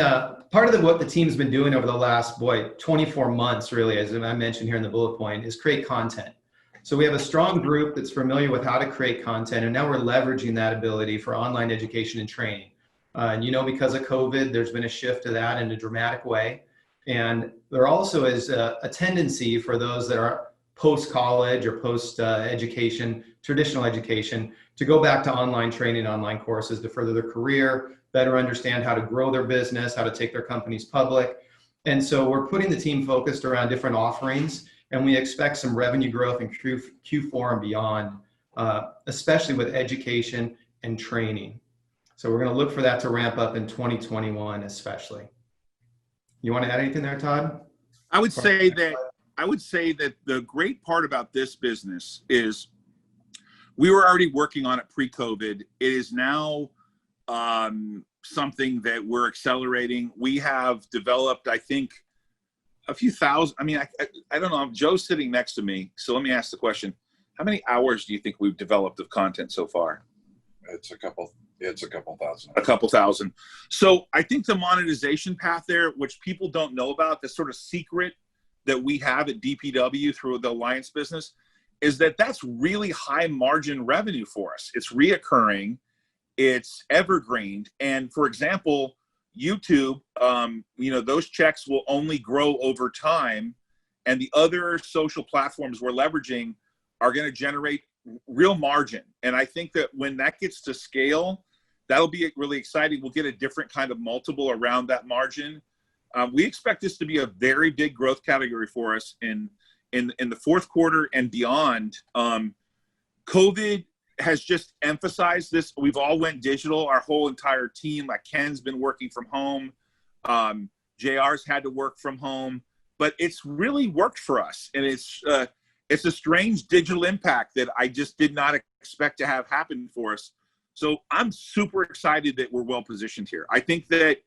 part of what the team's been doing over the last, 24 months, really, as I mentioned here in the bullet point, is create content. So we have a strong group that's familiar with how to create content, and now we're leveraging that ability for online education and training. And because of COVID, there's been a shift to that in a dramatic way. And there also is a tendency for those that are post-college or post-education, traditional education, to go back to online training, online courses to further their career, better understand how to grow their business, how to take their companies public. And so we're putting the team focused around different offerings, and we expect some revenue growth in Q4 and beyond, especially with education and training. So we're going to look for that to ramp up in 2021, especially. You want to add anything there, Todd? I would say that the great part about this business is we were already working on it pre-COVID. It is now something that we're accelerating. We have developed, I think, a few thousand. I mean, I don't know. Joe's sitting next to me, so let me ask the question: how many hours do you think we've developed of content so far? It's a couple thousand. A couple thousand. So I think the monetization path there, which people don't know about, the sort of secret that we have at DPW through the Alliance business, is that that's really high margin revenue for us. It's reoccurring, it's evergreen. And for example, YouTube, those checks will only grow over time, and the other social platforms we're leveraging are going to generate real margin. And I think that when that gets to scale, that'll be really exciting. We'll get a different kind of multiple around that margin. We expect this to be a very big growth category for us in the fourth quarter and beyond. COVID has just emphasized this. We've all went digital, our whole entire team. Like Ken's been working from home. JR's had to work from home, but it's really worked for us. And it's a strange digital impact that I just did not expect to have happen for us. So I'm super excited that we're well positioned here. I think that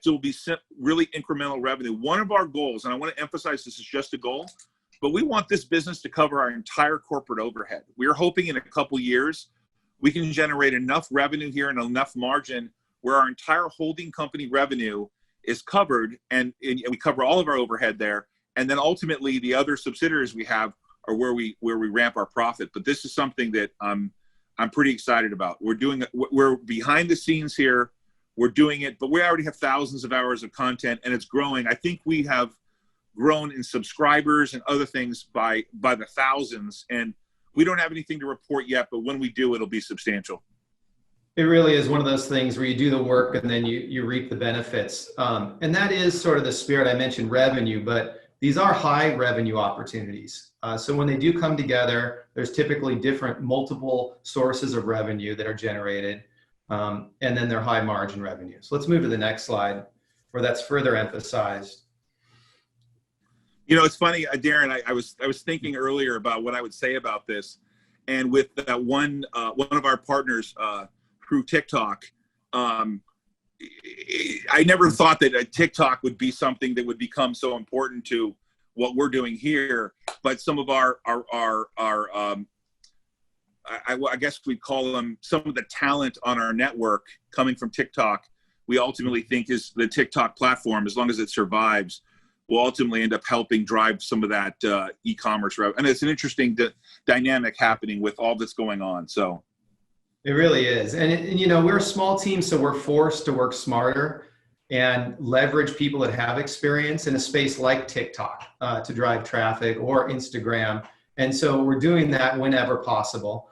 will be really incremental revenue. One of our goals, and I want to emphasize this is just a goal, but we want this business to cover our entire corporate overhead. We're hoping in a couple years, we can generate enough revenue here and enough margin where our entire holding company revenue is covered, and we cover all of our overhead there. And then ultimately the other subsidiaries we have are where we ramp our profit. But this is something that I'm pretty excited about. We're behind the scenes here. We're doing it, but we already have thousands of hours of content, and it's growing. I think we have grown in subscribers and other things by the thousands, and we don't have anything to report yet, but when we do, it'll be substantial. It really is one of those things where you do the work and then you reap the benefits. And that is sort of the spirit. I mentioned revenue, but these are high revenue opportunities. So when they do come together, there's typically multiple sources of revenue that are generated. And then they're high margin revenue. So let's move to the next slide where that's further emphasized. It's funny, Darren, I was thinking earlier about what I would say about this. And with one of our partners through TikTok, I never thought that TikTok would be something that would become so important to what we're doing here. But some of our I guess we'd call them some of the talent on our network coming from TikTok, we ultimately think is the TikTok platform, as long as it survives, will ultimately end up helping drive some of that e-commerce revenue. And it's an interesting dynamic happening with all that's going on. So it really is. And we're a small team, so we're forced to work smarter and leverage people that have experience in a space like TikTok to drive traffic, or Instagram. And so we're doing that whenever possible.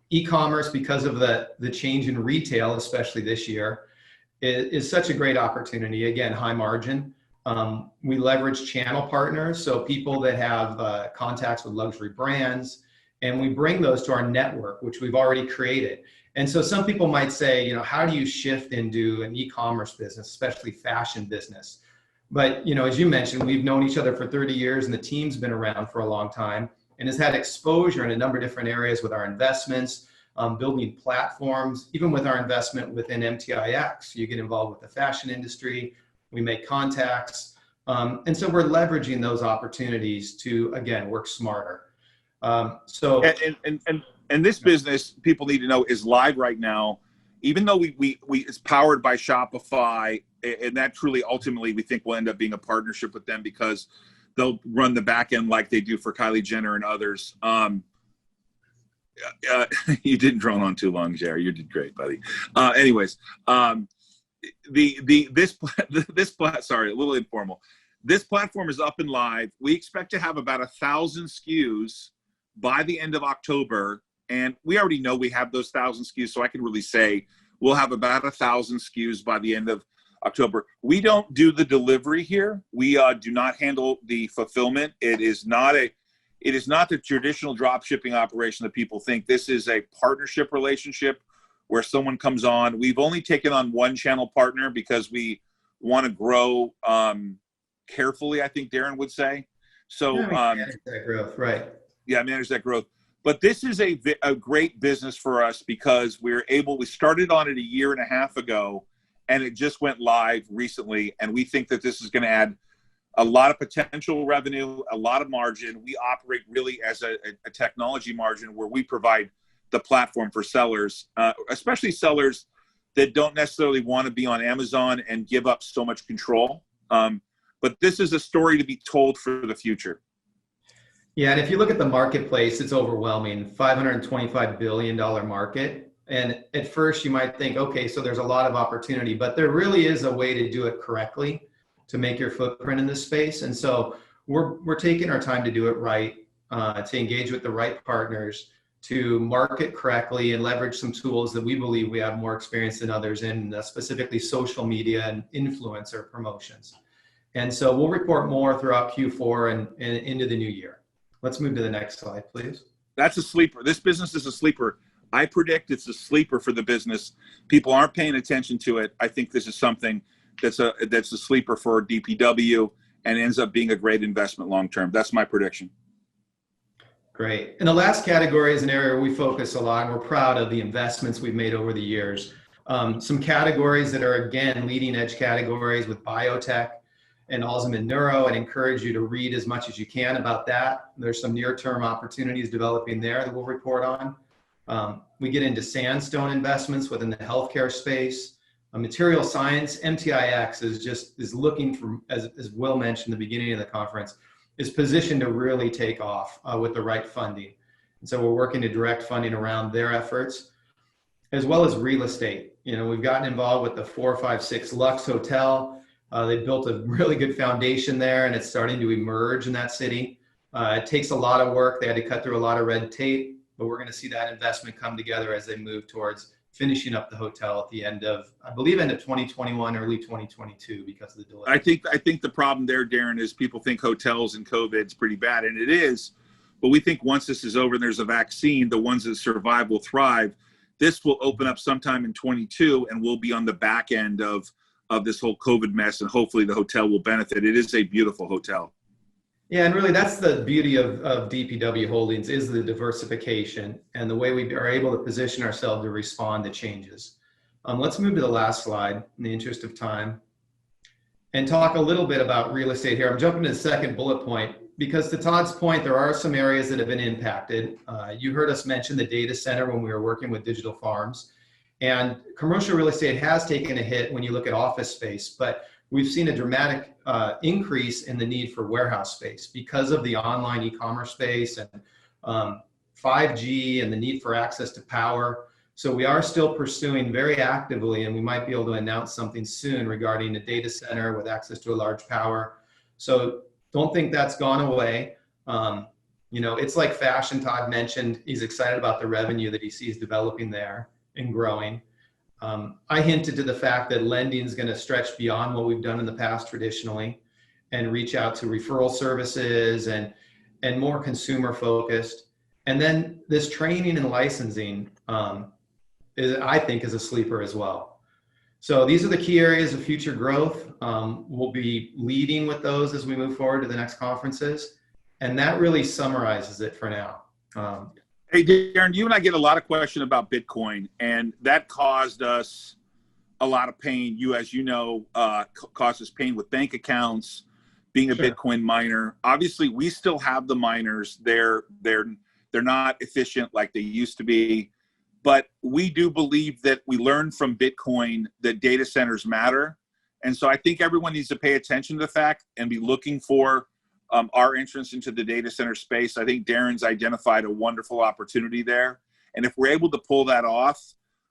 E-commerce, because of the change in retail, especially this year, is such a great opportunity. Again, high margin. We leverage channel partners, so people that have contacts with luxury brands, and we bring those to our network, which we've already created. And so some people might say, how do you shift into an e-commerce business, especially fashion business? But, as you mentioned, we've known each other for 30 years, and the team's been around for a long time and has had exposure in a number of different areas with our investments, building platforms, even with our investment within MTIX. You get involved with the fashion industry, we make contacts. And so we're leveraging those opportunities to, again, work smarter. And this business, people need to know, is live right now. Even though it's powered by Shopify, and that truly ultimately we think will end up being a partnership with them, because they'll run the back end like they do for Kylie Jenner and others. You didn't drone on too long, Jerry. You did great, buddy. Anyways, sorry, a little informal. This platform is up and live. We expect to have about 1,000 SKUs by the end of October. And we already know we have those 1,000 SKUs, so I can really say we'll have about 1,000 SKUs by the end of October. We don't do the delivery here. We do not handle the fulfillment. It is not the traditional drop shipping operation that people think. This is a partnership relationship where someone comes on. We've only taken on one channel partner because we want to grow carefully, I think Darren would say. So manage that growth, right? Yeah, manage that growth. But this is a great business for us because we started on it a year and a half ago, and it just went live recently. And we think that this is going to add a lot of potential revenue, a lot of margin. We operate really as a technology margin where we provide the platform for sellers, especially sellers that don't necessarily want to be on Amazon and give up so much control. But this is a story to be told for the future. Yeah, and if you look at the marketplace, it's overwhelming. $525 billion market. And at first you might think, okay, so there's a lot of opportunity, but there really is a way to do it correctly to make your footprint in this space. And so we're taking our time to do it right, to engage with the right partners, to market correctly and leverage some tools that we believe we have more experience than others in, specifically social media and influencer promotions. And so we'll report more throughout Q4 and into the new year. Let's move to the next slide, please. That's a sleeper. This business is a sleeper. I predict it's a sleeper for the business. People aren't paying attention to it. I think this is something that's a sleeper for DPW and ends up being a great investment long term. That's my prediction. Great. And the last category is an area where we focus a lot, and we're proud of the investments we've made over the years. Some categories that are, again, leading edge categories with biotech and Alzheimer's neuro, and encourage you to read as much as you can about that. There's some near-term opportunities developing there that we'll report on. We get into sandstone investments within the healthcare space. Material science, MTIX is looking for, as Will mentioned at the beginning of the conference, is positioned to really take off with the right funding. And so we're working to direct funding around their efforts, as well as real estate. We've gotten involved with the 456 Lux Hotel. They built a really good foundation there, and it's starting to emerge in that city. It takes a lot of work. They had to cut through a lot of red tape, but we're going to see that investment come together as they move towards finishing up the hotel at the end of, I believe, end of 2021, early 2022 because of the delay. I think the problem there, Darren, is people think hotels and COVID's pretty bad, and it is. But we think once this is over and there's a vaccine, the ones that survive will thrive. This will open up sometime in 22, and we'll be on the back end of this whole COVID mess, and hopefully the hotel will benefit. It is a beautiful hotel. Yeah, and really that's the beauty of DPW Holdings is the diversification and the way we are able to position ourselves to respond to changes. Let's move to the last slide in the interest of time and talk a little bit about real estate here. I'm jumping to the second bullet point because to Todd's point, there are some areas that have been impacted. You heard us mention the data center when we were working with digital farms. And commercial real estate has taken a hit when you look at office space, but we've seen a dramatic increase in the need for warehouse space because of the online e-commerce space and 5G and the need for access to power. So we are still pursuing very actively, and we might be able to announce something soon regarding a data center with access to a large power. So don't think that's gone away. It's like fashion. Todd mentioned he's excited about the revenue that he sees developing there and growing. I hinted to the fact that lending is going to stretch beyond what we've done in the past traditionally and reach out to referral services and more consumer focused. And then this training and licensing I think is a sleeper as well. So these are the key areas of future growth. We'll be leading with those as we move forward to the next conferences. And that really summarizes it for now. Hey, Darren, you and I get a lot of question about Bitcoin, and that caused us a lot of pain. As you know, caused us pain with bank accounts, being a Sure. Bitcoin miner. Obviously, we still have the miners. They're not efficient like they used to be, but we do believe that we learned from Bitcoin that data centers matter. And so I think everyone needs to pay attention to the fact and be looking for our entrance into the data center space. I think Darren's identified a wonderful opportunity there. And if we're able to pull that off,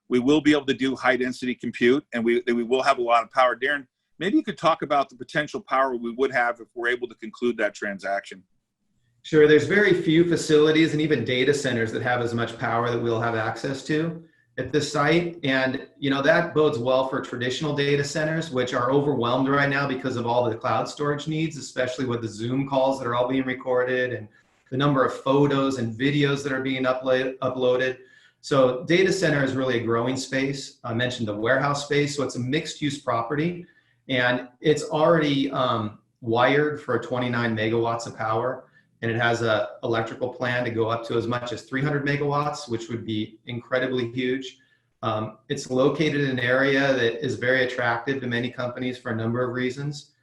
we will be able to do high density compute, and we will have a lot of power. Darren, maybe you could talk about the potential power we would have if we're able to conclude that transaction. Sure. There's very few facilities and even data centers that have as much power that we'll have access to at this site. And, you know, that bodes well for traditional data centers, which are overwhelmed right now because of all the cloud storage needs, especially with the Zoom calls that are all being recorded and the number of photos and videos that are being uploaded. So data center is really a growing space. I mentioned the warehouse space. So it's a mixed use property, and it's already wired for 29 megawatts of power. And it has a electrical plan to go up to as much as 300 megawatts, which would be incredibly huge. It's located in an area that is very attractive to many companies for a number of reasons.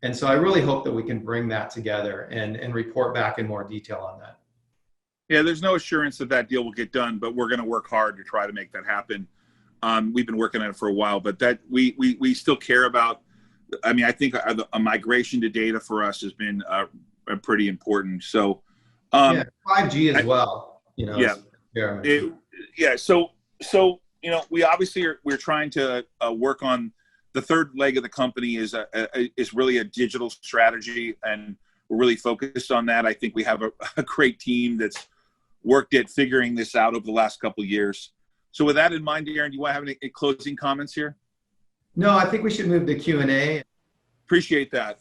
And so I really hope that we can bring that together and report back in more detail on that. Yeah, there's no assurance that that deal will get done, but we're going to work hard to try to make that happen. We've been working on it for a while, but that we still care about. I mean, I think a migration to data for us has been pretty important. So, yeah, 5G as well. You know. Yeah. So you know, we obviously we're trying to work on the third leg of the company is really a digital strategy, and we're really focused on that. I think we have a great team that's worked at figuring this out over the last couple of years. So with that in mind, Darren, do you want to have any closing comments here? No, I think we should move to Q&A. Appreciate that.